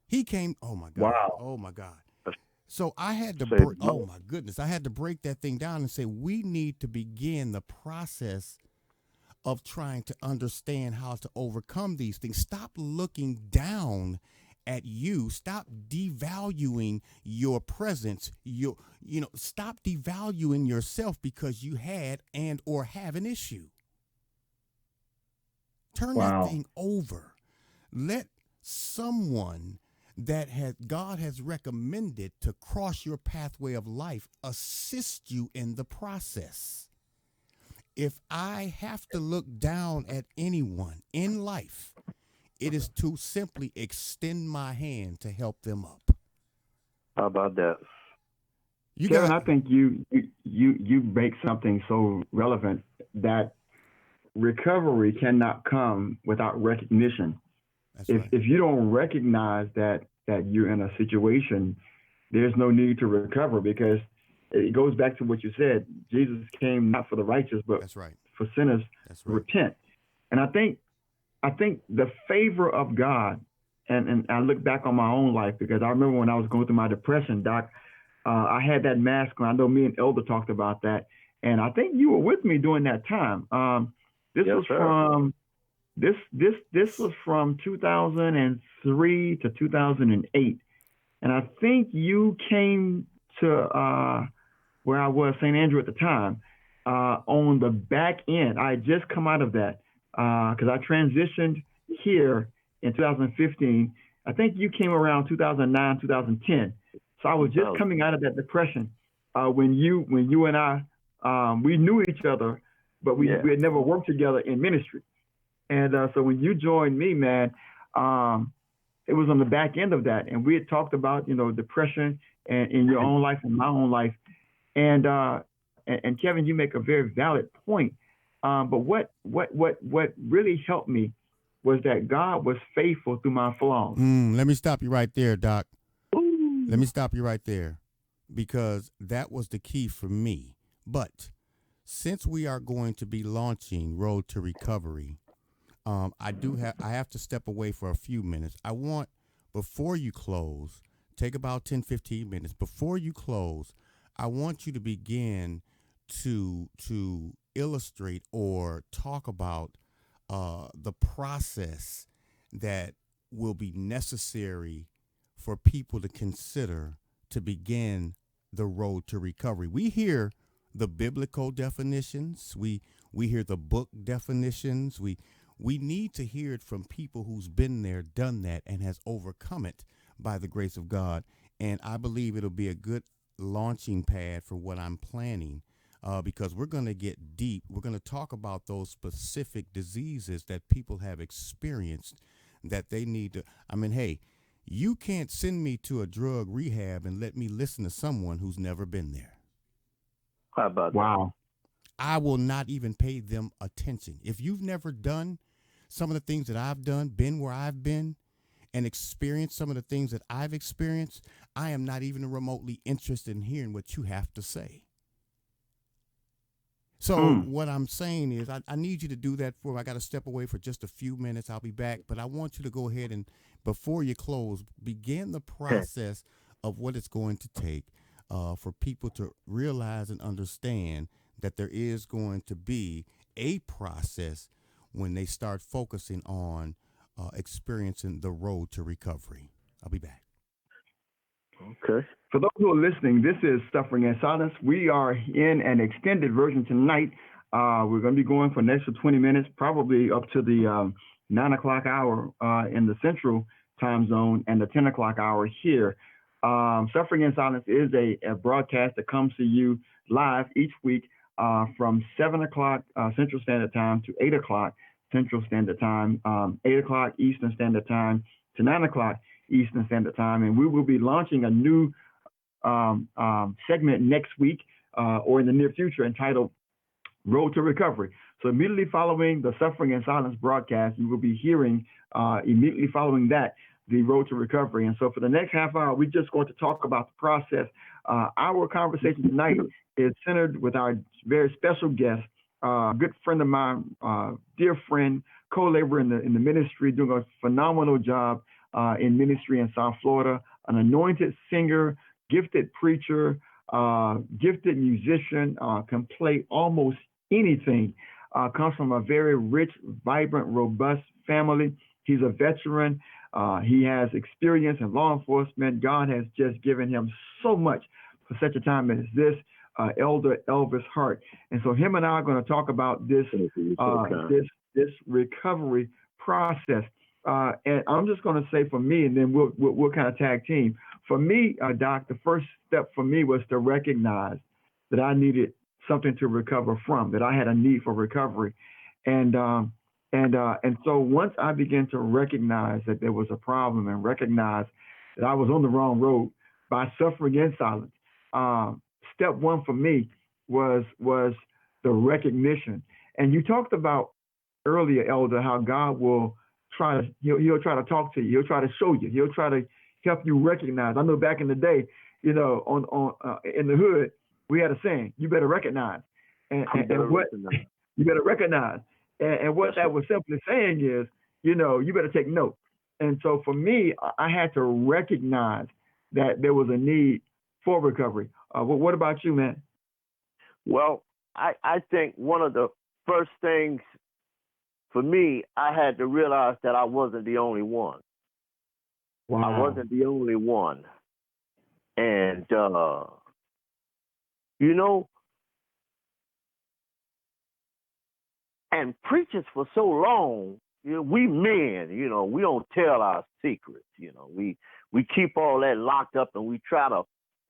He came, oh my God. Wow. Oh my God. So I had to oh my goodness, I had to break that thing down and say, we need to begin the process of trying to understand how to overcome these things. Stop looking down at you. Stop devaluing your presence. Stop devaluing yourself because you had and or have an issue. Turn that thing over. Let someone that God has recommended to cross your pathway of life assist you in the process. If I have to look down at anyone in life, it is to simply extend my hand to help them up. How about that? Kevin, I think you make something so relevant, that recovery cannot come without recognition. If you don't recognize that you're in a situation, there's no need to recover, because it goes back to what you said. Jesus came not for the righteous, but for sinners to repent. And I think the favor of God, and I look back on my own life, because I remember when I was going through my depression, Doc, I had that mask on. I know me and Elder talked about that, and I think you were with me during that time. This was from 2003 to 2008, and I think you came to where I was, St. Andrew at the time, on the back end. I had just come out of that because I transitioned here in 2015. I think you came around 2009, 2010. So I was just coming out of that depression when you and I, we knew each other, but we had never worked together in ministry. And so when you joined me, man, it was on the back end of that, and we had talked about depression and in your own life and my own life, and Kevin, you make a very valid point. But what really helped me was that God was faithful through my flaws. Let me stop you right there, Doc. Ooh. Let me stop you right there, because that was the key for me. But since we are going to be launching Road to Recovery, I have to step away for a few minutes. I want, before you close, take about 10, 15 minutes. Before you close, I want you to begin to illustrate or talk about the process that will be necessary for people to consider to begin the road to recovery. We hear the biblical definitions. We hear the book definitions. We need to hear it from people who's been there, done that, and has overcome it by the grace of God. And I believe it'll be a good launching pad for what I'm planning, because we're going to get deep. We're going to talk about those specific diseases that people have experienced that they need to. I mean, hey, you can't send me to a drug rehab and let me listen to someone who's never been there. How about Wow. I will not even pay them attention. If you've never done some of the things that I've done, been where I've been, and experienced some of the things that I've experienced, I am not even remotely interested in hearing what you have to say. So what I'm saying is I need you to do that for me. I got to step away for just a few minutes. I'll be back. But I want you to go ahead and, before you close, begin the process of what it's going to take for people to realize and understand that there is going to be a process when they start focusing on experiencing the road to recovery. I'll be back. Okay. For those who are listening, this is Suffering in Silence. We are in an extended version tonight. We're going to be going for an extra 20 minutes, probably up to the 9 o'clock hour in the Central Time Zone and the 10 o'clock hour here. Suffering in Silence is a broadcast that comes to you live each week from 7 o'clock Central Standard Time to 8 o'clock Central Standard Time, 8 o'clock Eastern Standard Time to 9 o'clock Eastern Standard Time. And we will be launching a new segment next week or in the near future entitled Road to Recovery. So immediately following the Suffering in Silence broadcast, you will be hearing immediately following that the Road to Recovery. And so for the next half hour, we're just going to talk about the process. Our conversation tonight is centered with our very special guest, good friend of mine, dear friend, co-laborer in the ministry, doing a phenomenal job in ministry in South Florida, an anointed singer, gifted preacher, gifted musician, can play almost anything, comes from a very rich, vibrant, robust family. He's a veteran. He has experience in law enforcement. God has just given him so much for such a time as this, Elder Elvis Hart. And so him and I are going to talk about this recovery process. And I'm just going to say for me, and then we'll kind of tag team. For me, Doc, the first step for me was to recognize that I needed something to recover from, that I had a need for recovery. And so once I began to recognize that there was a problem and recognize that I was on the wrong road by suffering in silence, step one for me was the recognition. And you talked about earlier, Elder, how God will he'll try to talk to you. He'll try to show you. He'll try to help you recognize. I know back in the day, in the hood, we had a saying, you better recognize. And what you better recognize. And what that was simply saying is, you better take note. And so for me, I had to recognize that there was a need for recovery. What about you, man? Well, I think one of the first things for me, I had to realize that I wasn't the only one. Wow. I wasn't the only one. And, and preachers for so long, we men, we don't tell our secrets. We keep all that locked up and we try to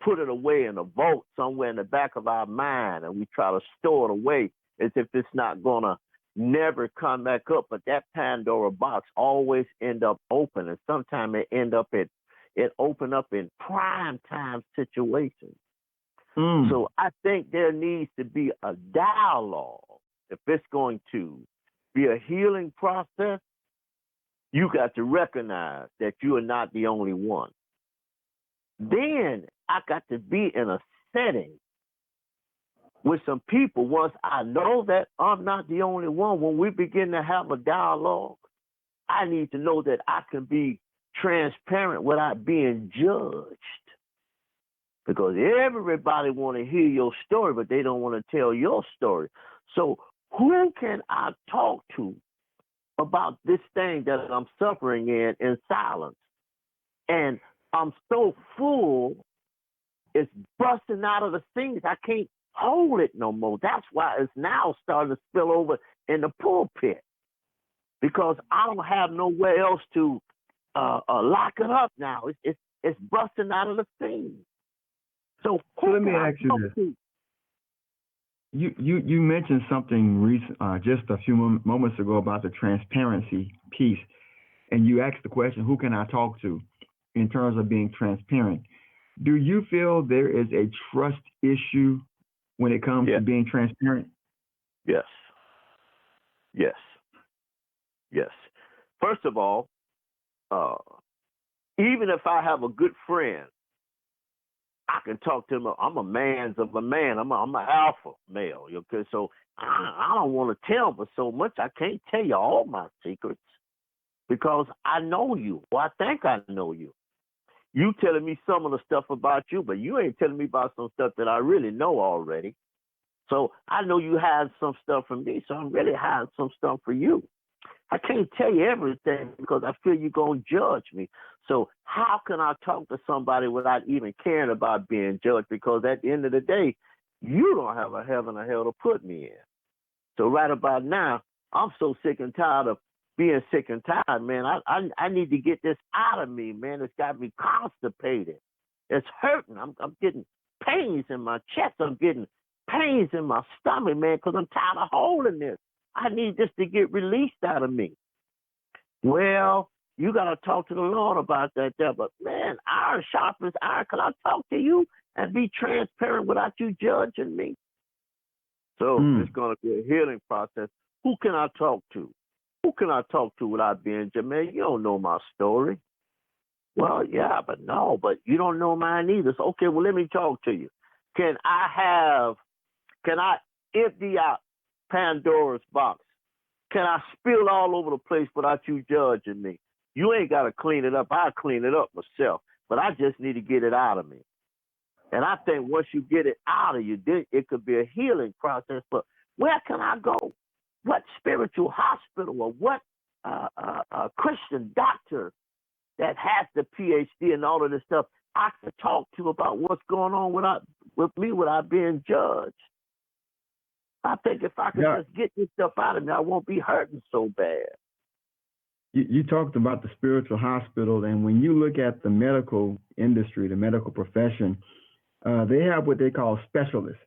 put it away in a vault somewhere in the back of our mind, and we try to store it away as if it's not going to never come back up, but that Pandora box always end up open, and sometimes it open up in prime time situations. So I think there needs to be a dialogue. If it's going to be a healing process, you got to recognize that you are not the only one. Then I got to be in a setting with some people. Once I know that I'm not the only one, when we begin to have a dialogue, I need to know that I can be transparent without being judged. Because everybody want to hear your story, but they don't want to tell your story. So who can I talk to about this thing that I'm suffering in silence? And I'm so full, it's busting out of the seams. I can't hold it no more. That's why it's now starting to spill over in the pulpit, because I don't have nowhere else to lock it up now. It's busting out of the seams. So let me ask you this. You mentioned something recent, just a few moments ago about the transparency piece, and you asked the question, who can I talk to in terms of being transparent? Do you feel there is a trust issue when it comes to being transparent? Yes. Yes. Yes. First of all, even if I have a good friend, I can talk to him. I'm a man of a man. I'm an alpha male. Okay, so I don't want to tell, but so much I can't tell you all my secrets because I know you. Well, I think I know you. You telling me some of the stuff about you, but you ain't telling me about some stuff that I really know already. So I know you hide some stuff from me, so I'm really hiding some stuff for you. I can't tell you everything because I feel you're going to judge me. So how can I talk to somebody without even caring about being judged? Because at the end of the day, you don't have a heaven or hell to put me in. So right about now, I'm so sick and tired of being sick and tired, man. I need to get this out of me, man. It's got me constipated. It's hurting. I'm getting pains in my chest. I'm getting pains in my stomach, man, because I'm tired of holding this. I need this to get released out of me. Well, you got to talk to the Lord about that there. But, man, iron sharpens iron. Can I talk to you and be transparent without you judging me? So it's going to be a healing process. Who can I talk to? Who can I talk to without being judged? Man, you don't know my story. Well, yeah, but you don't know mine either. So, okay, well, let me talk to you. Can I empty out Pandora's box? Can I spill all over the place without you judging me? You ain't got to clean it up. I'll clean it up myself, but I just need to get it out of me. And I think once you get it out of you, then it could be a healing process. But where can I go? What spiritual hospital or what Christian doctor that has the PhD and all of this stuff I can talk to about what's going on with me without being judged? I think if I could just get this stuff out of me, I won't be hurting so bad. You talked about the spiritual hospital, and when you look at the medical industry, the medical profession, they have what they call specialists.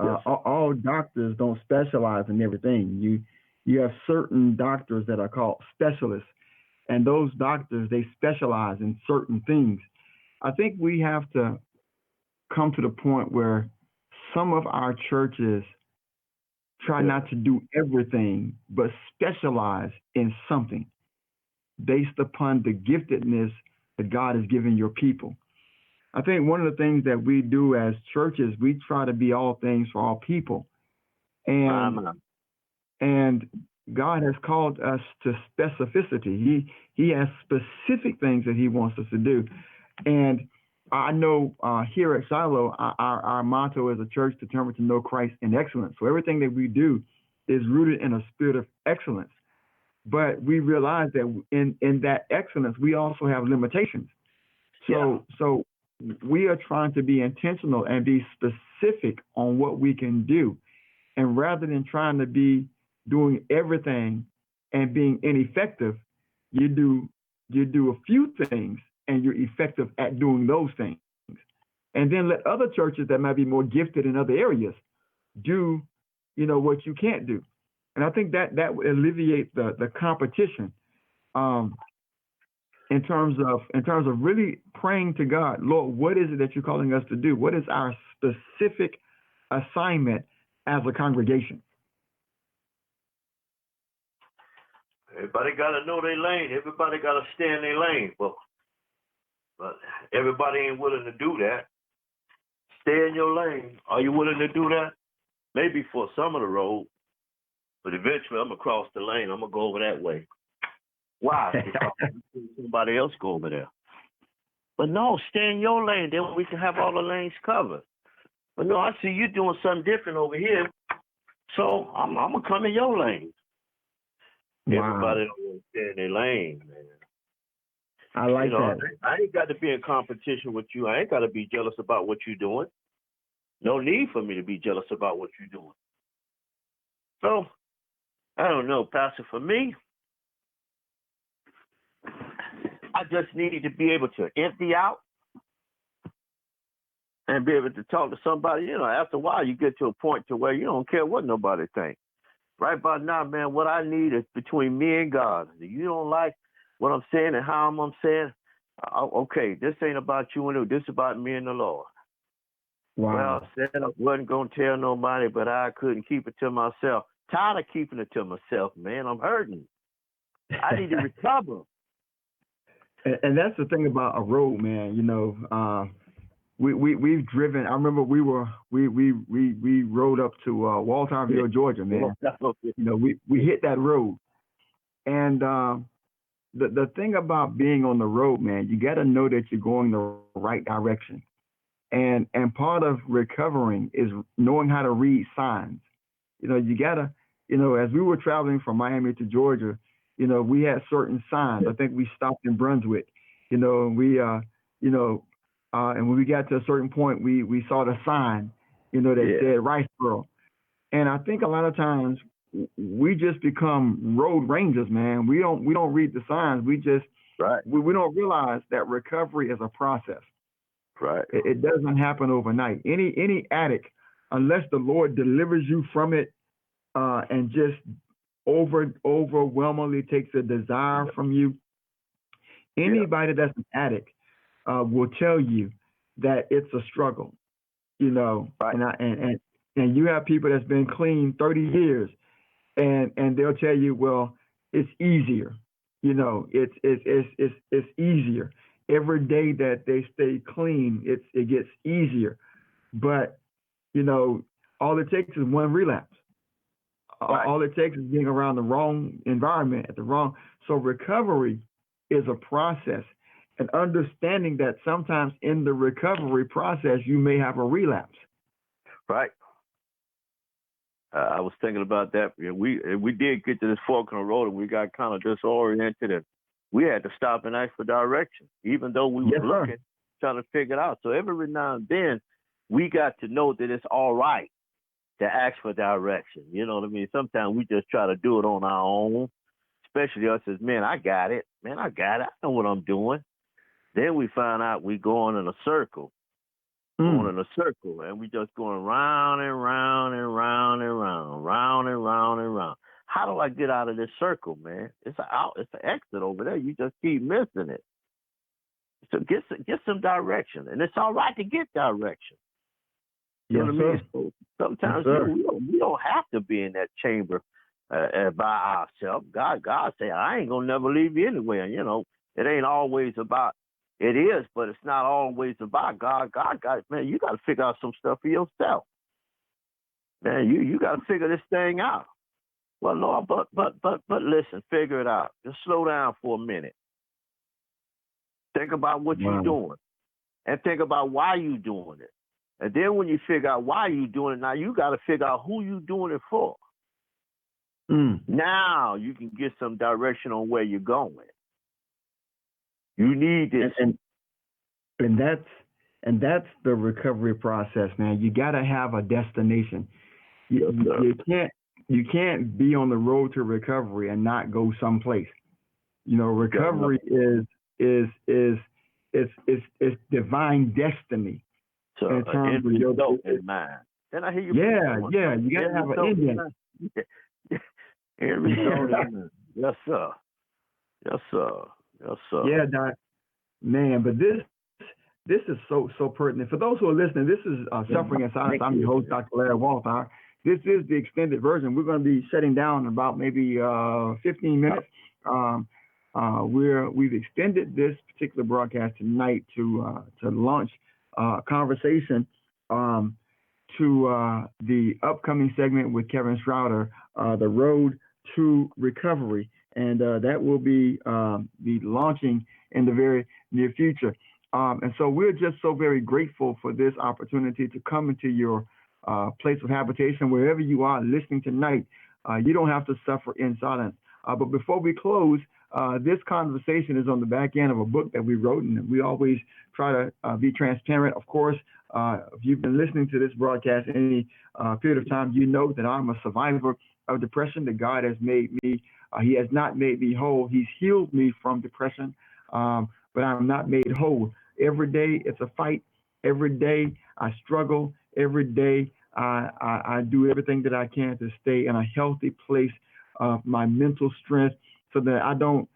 Yes. All doctors don't specialize in everything. You have certain doctors that are called specialists, and those doctors, they specialize in certain things. I think we have to come to the point where some of our churches try not to do everything, but specialize in something based upon the giftedness that God has given your people. I think one of the things that we do as churches, we try to be all things for all people. And God has called us to specificity. He has specific things that he wants us to do. And I know here at Shiloh, our motto as a church, determined to know Christ in excellence. So everything that we do is rooted in a spirit of excellence. But we realize that in that excellence, we also have limitations. So we are trying to be intentional and be specific on what we can do. And rather than trying to be doing everything and being ineffective, you do a few things and you're effective at doing those things. And then let other churches that might be more gifted in other areas do, what you can't do. And I think that would alleviate the competition. In terms of really praying to God, Lord, what is it that you're calling us to do? What is our specific assignment as a congregation? Everybody got to know their lane. Everybody got to stay in their lane. But everybody ain't willing to do that. Stay in your lane. Are you willing to do that? Maybe for some of the road, but eventually I'm going to cross the lane. I'm going to go over that way. Why? Because somebody else go over there. But no, stay in your lane. Then we can have all the lanes covered. But no, I see you doing something different over here. So I'm going to come in your lane. Wow. Everybody don't want to stay in their lane, man. I like that. I ain't got to be in competition with you. I ain't got to be jealous about what you're doing. No need for me to be jealous about what you're doing. So, I don't know, Pastor, for me, I just needed to be able to empty out and be able to talk to somebody. After a while, you get to a point to where you don't care what nobody thinks. Right about now, man, what I need is between me and God. If you don't like what I'm saying and how I'm saying, okay, this ain't about you and you. This is about me and the Lord. Wow. Well, I said I wasn't going to tell nobody, but I couldn't keep it to myself. Tired of keeping it to myself, man. I'm hurting. I need to recover. And that's the thing about a road, man. We've driven. I remember we rode up to Walterville, Georgia, man. We hit that road, and the thing about being on the road, man, you got to know that you're going the right direction, and part of recovering is knowing how to read signs. You gotta, as we were traveling from Miami to Georgia, we had certain signs. I think we stopped in Brunswick, and we and when we got to a certain point, we saw the sign, that said Riceboro. And I think a lot of times we just become road rangers, man. We don't read the signs. We just we don't realize that recovery is a process. Right. It doesn't happen overnight. Any addict, unless the Lord delivers you from it, and just overwhelmingly takes a desire from you, anybody that's an addict will tell you that it's a struggle, Right. And you have people that's been clean 30 years, and they'll tell you, well, it's easier, it's easier. Every day that they stay clean, it gets easier, but all it takes is one relapse. Right. All it takes is being around the wrong environment So recovery is a process, and understanding that sometimes in the recovery process you may have a relapse. Right. I was thinking about that. We did get to this fork in the road, and we got kind of disoriented, and we had to stop and ask for direction, even though we were looking, trying to figure it out. So every now and then, we got to know that it's all right to ask for direction. You know what I mean? Sometimes we just try to do it on our own, especially us as men. I got it. Man, I got it. I know what I'm doing. Then we find out we going in a circle. Going in a circle, and we just going round and round and round and round, round and round and round. How do I get out of this circle, man? It's an exit over there. You just keep missing it. So get some direction, and it's all right to get direction. You know what I mean? So sometimes we don't have to be in that chamber by ourselves. God say, I ain't gonna never leave you anyway. And it ain't always about. It is, but it's not always about God. God, man, you got to figure out some stuff for yourself. Man, you got to figure this thing out. Well, Lord, but listen, figure it out. Just slow down for a minute. Think about what you're doing, and think about why you're doing it. And then when you figure out why you're doing it, now you got to figure out who you're doing it for. Now you can get some direction on where you're going. You need this, and that's the recovery process, man. You got to have a destination. You can't be on the road to recovery and not go someplace. Recovery is divine destiny. So in terms of your in mind. Then I hear you. You got to have an ending. Henry Jordan. Yes, sir. Yes, sir. Yes, sir. Yeah, Doc. Man, but this is so pertinent. For those who are listening, this is Suffering in Silence. I'm your host, Dr. Larry Walthour. This is the extended version. We're going to be shutting down in about maybe 15 minutes. We've extended this particular broadcast tonight to launch a conversation to the upcoming segment with Kevin Strouder, the Road to Recovery, and that will be launching in the very near future. And so we're just so very grateful for this opportunity to come into your place of habitation, wherever you are listening tonight. You don't have to suffer in silence. But before we close, this conversation is on the back end of a book that we wrote, and we always try to be transparent. Of course, if you've been listening to this broadcast any period of time, you know that I'm a survivor of depression, that God has made me. He has not made me whole. He's healed me from depression, but I'm not made whole. Every day it's a fight. Every day I struggle. Every day I do everything that I can to stay in a healthy place of my mental strength, so that I don't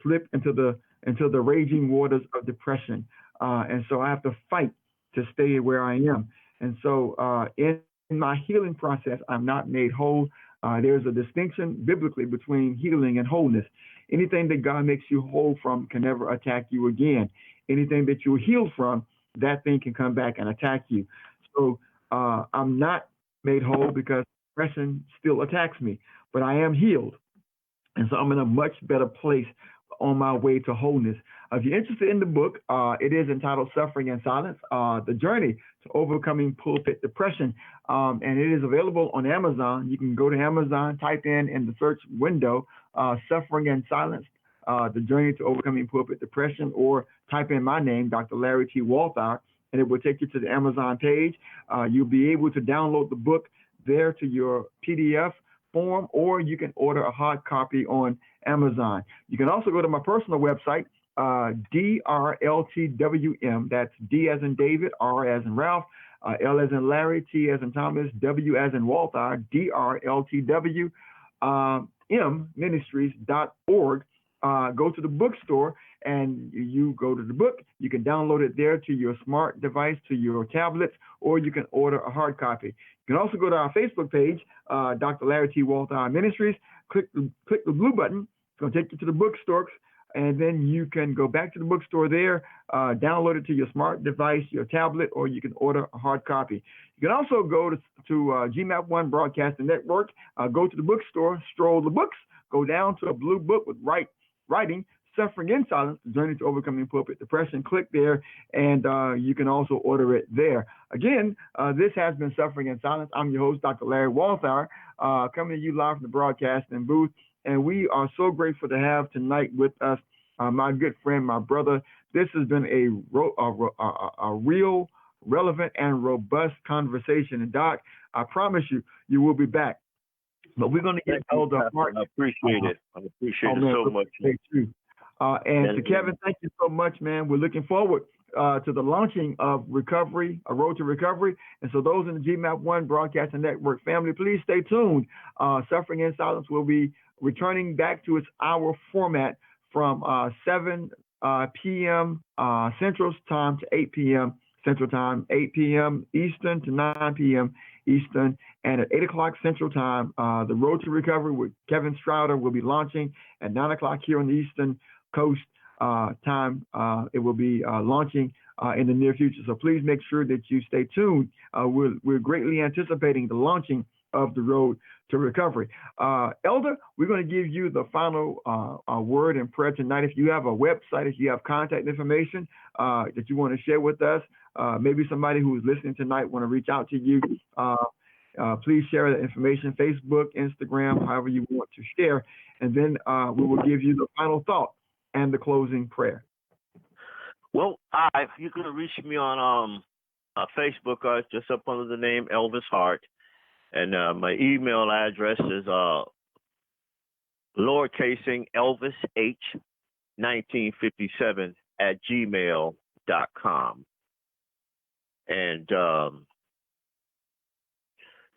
slip into the raging waters of depression. And so I have to fight to stay where I am. And so in my healing process, I'm not made whole. There's a distinction biblically between healing and wholeness. Anything that God makes you whole from can never attack you again. Anything that you're healed from, that thing can come back and attack you. So I'm not made whole because depression still attacks me, but I am healed. And so I'm in a much better place on my way to wholeness. If you're interested in the book, it is entitled Suffering in Silence, The Journey to Overcoming Pulpit Depression. And it is available on Amazon. You can go to Amazon, type in the search window, Suffering in Silence, The Journey to Overcoming Pulpit Depression, or type in my name, Dr. Larry T. Walthour, and it will take you to the Amazon page. You'll be able to download the book there to your PDF form, or you can order a hard copy on Amazon. You can also go to my personal website, DRLTWM. That's D as in David, R as in Ralph, L as in Larry, T as in Thomas, W as in Walthour, DRLTWM Ministries.org. Go to the bookstore and you go to the book. You can download it there to your smart device, to your tablets, or you can order a hard copy. You can also go to our Facebook page, Dr. Larry T. Walthour Ministries. Click the blue button. It's going to take you to the bookstore, and then you can go back to the bookstore there, download it to your smart device, your tablet, or you can order a hard copy. You can also go to GMAP 1 Broadcasting Network, go to the bookstore, stroll the books, go down to a blue book with writing, Suffering in Silence, The Journey to Overcoming Pulpit Depression. Click there, and you can also order it there. Again, this has been Suffering in Silence. I'm your host, Dr. Larry Walthour, coming to you live from the broadcasting booth. And we are so grateful to have tonight with us my good friend, my brother. This has been a real, relevant, and robust conversation. And Doc, I promise you will be back. But we're going to get Elder Mark. I appreciate it. I appreciate it so much. Thank you. And to Kevin, thank you so much, man. We're looking forward to the launching of Recovery, A Road to Recovery. And so those in the GMAP 1 Broadcasting Network family, please stay tuned. Suffering in Silence will be returning back to its hour format from 7 p.m. Central Time to 8 p.m. Central Time, 8 p.m. Eastern to 9 p.m. Eastern. And at 8 o'clock Central Time, the Road to Recovery with Kevin Strouder will be launching at 9 o'clock here on the Eastern Coast time. It will be launching in the near future. So please make sure that you stay tuned. We're greatly anticipating the launching of the Road to Recovery. Elder, we're going to give you the final word and prayer tonight. If you have a website, if you have contact information that you want to share with us, maybe somebody who is listening tonight want to reach out to you, please share that information, Facebook, Instagram, however you want to share. And then we will give you the final thought and the closing prayer. Well, you can reach me on Facebook, just up under the name Elvis Hart. And my email address is lowercasing Elvis H 1957 at gmail.com. And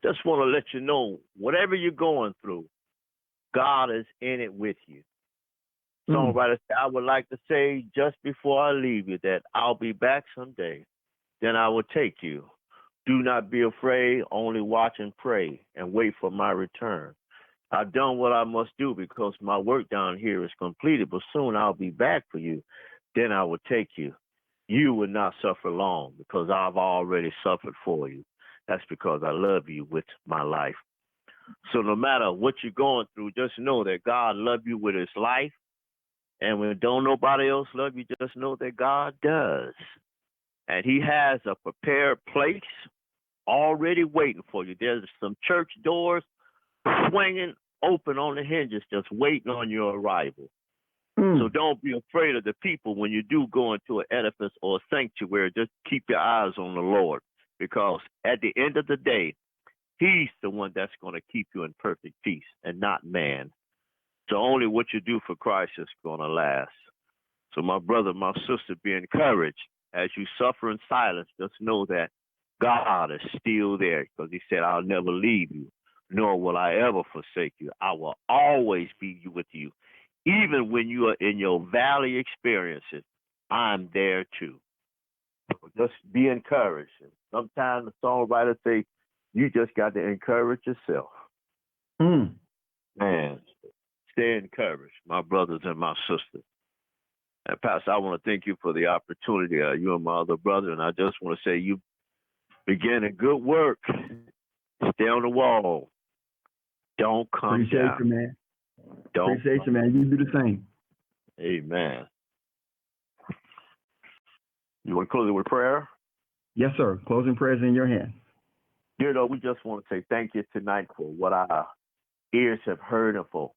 just want to let you know, whatever you're going through, God is in it with you. Songwriter said, I would like to say just before I leave you that I'll be back someday. Then I will take you. Do not be afraid, only watch and pray and wait for my return. I've done what I must do because my work down here is completed, but soon I'll be back for you. Then I will take you. You will not suffer long because I've already suffered for you. That's because I love you with my life. So no matter what you're going through, just know that God loves you with his life. And when don't nobody else love you, just know that God does. And he has a prepared place already waiting for you. There's some church doors swinging open on the hinges, just waiting on your arrival. So don't be afraid of the people when you do go into an edifice or a sanctuary. Just keep your eyes on the Lord, because at the end of the day, he's the one that's going to keep you in perfect peace and not man. So only what you do for Christ is going to last. So my brother, my sister, be encouraged. As you suffer in silence, just know that God is still there, because he said, I'll never leave you, nor will I ever forsake you. I will always be with you. Even when you are in your valley experiences, I'm there too. So just be encouraged. And sometimes the songwriter say, you just got to encourage yourself. Man, stay encouraged, my brothers and my sisters. And Pastor, I want to thank you for the opportunity, you and my other brother. And I just want to say you begin a good work. Stay on the wall. Don't come Appreciate down. you, man. Don't Appreciate you, man. You do the same. Amen. You want to close it with prayer? Yes, sir. Closing prayers in your hand. Dear Lord, we just want to say thank you tonight for what our ears have heard and for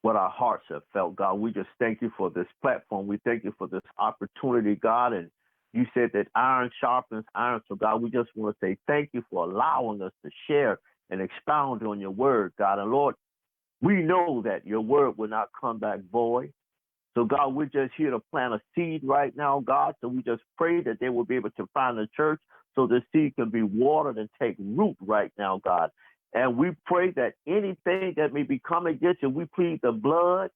what our hearts have felt, God. We just thank you for this platform. We thank you for this opportunity, God. And you said that iron sharpens iron. So, God, we just want to say thank you for allowing us to share and expound on your word, God. And Lord, we know that your word will not come back void. So, God, we're just here to plant a seed right now, God. So we just pray that they will be able to find a church so the seed can be watered and take root right now, God. And we pray that anything that may be coming against you, we plead the blood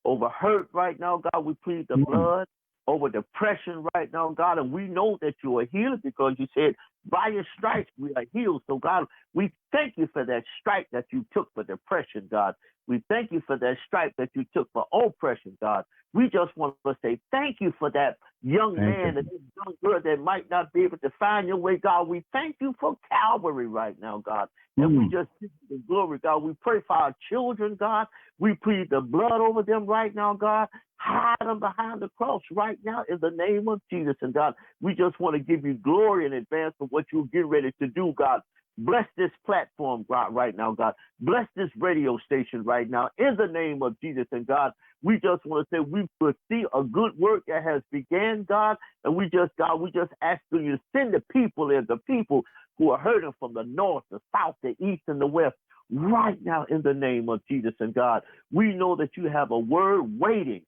over hurt right now, God. We plead the blood over depression right now, God. And we know that you are healed, because you said, by your stripes we are healed. So, God, we thank you for that stripe that you took for depression, God. We thank you for that stripe that you took for oppression, God. We just want to say thank you for that young man and this young girl that might not be able to find your way, God. We thank you for Calvary right now, God. And we just give you the glory, God. We pray for our children, God. We plead the blood over them right now, God. Hide them behind the cross right now in the name of Jesus. And God, we just want to give you glory in advance for what you're getting ready to do, God. Bless this platform, God, right now, God. Bless this radio station right now in the name of Jesus. And God, we just want to say we will see a good work that has began, God. And we just, God, we just ask you to send the people in, the people who are hurting from the north, the south, the east, and the west right now in the name of Jesus. And God, we know that you have a word waiting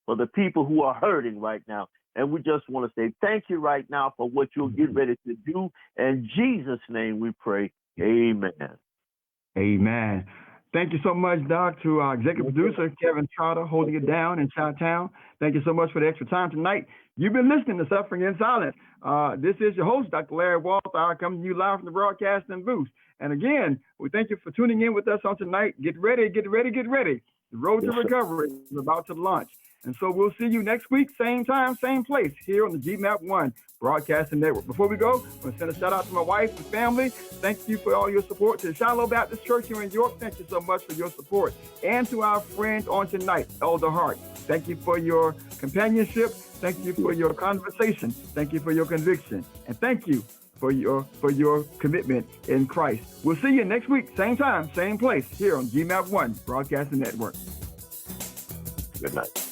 for the people who are hurting right now. And we just want to say thank you right now for what you'll get ready to do. In Jesus' name we pray. Amen. Amen. Thank you so much, Doc, to our executive producer, Kevin Trotter, holding it down in Chi-Town. Thank you so much for the extra time tonight. You've been listening to Suffering in Silence. This is your host, Dr. Larry Walthour, coming to you live from the broadcasting booth. And again, we thank you for tuning in with us on tonight. Get ready, get ready, get ready. The road to recovery is about to launch. And so we'll see you next week, same time, same place, here on the GMAP 1 Broadcasting Network. Before we go, I'm going to send a shout out to my wife and family. Thank you for all your support. To the Shiloh Baptist Church here in York, thank you so much for your support. And to our friends on tonight, Elder Hart, thank you for your companionship. Thank you for your conversation. Thank you for your conviction. And thank you for your commitment in Christ. We'll see you next week, same time, same place, here on GMAP 1 Broadcasting Network. Good night.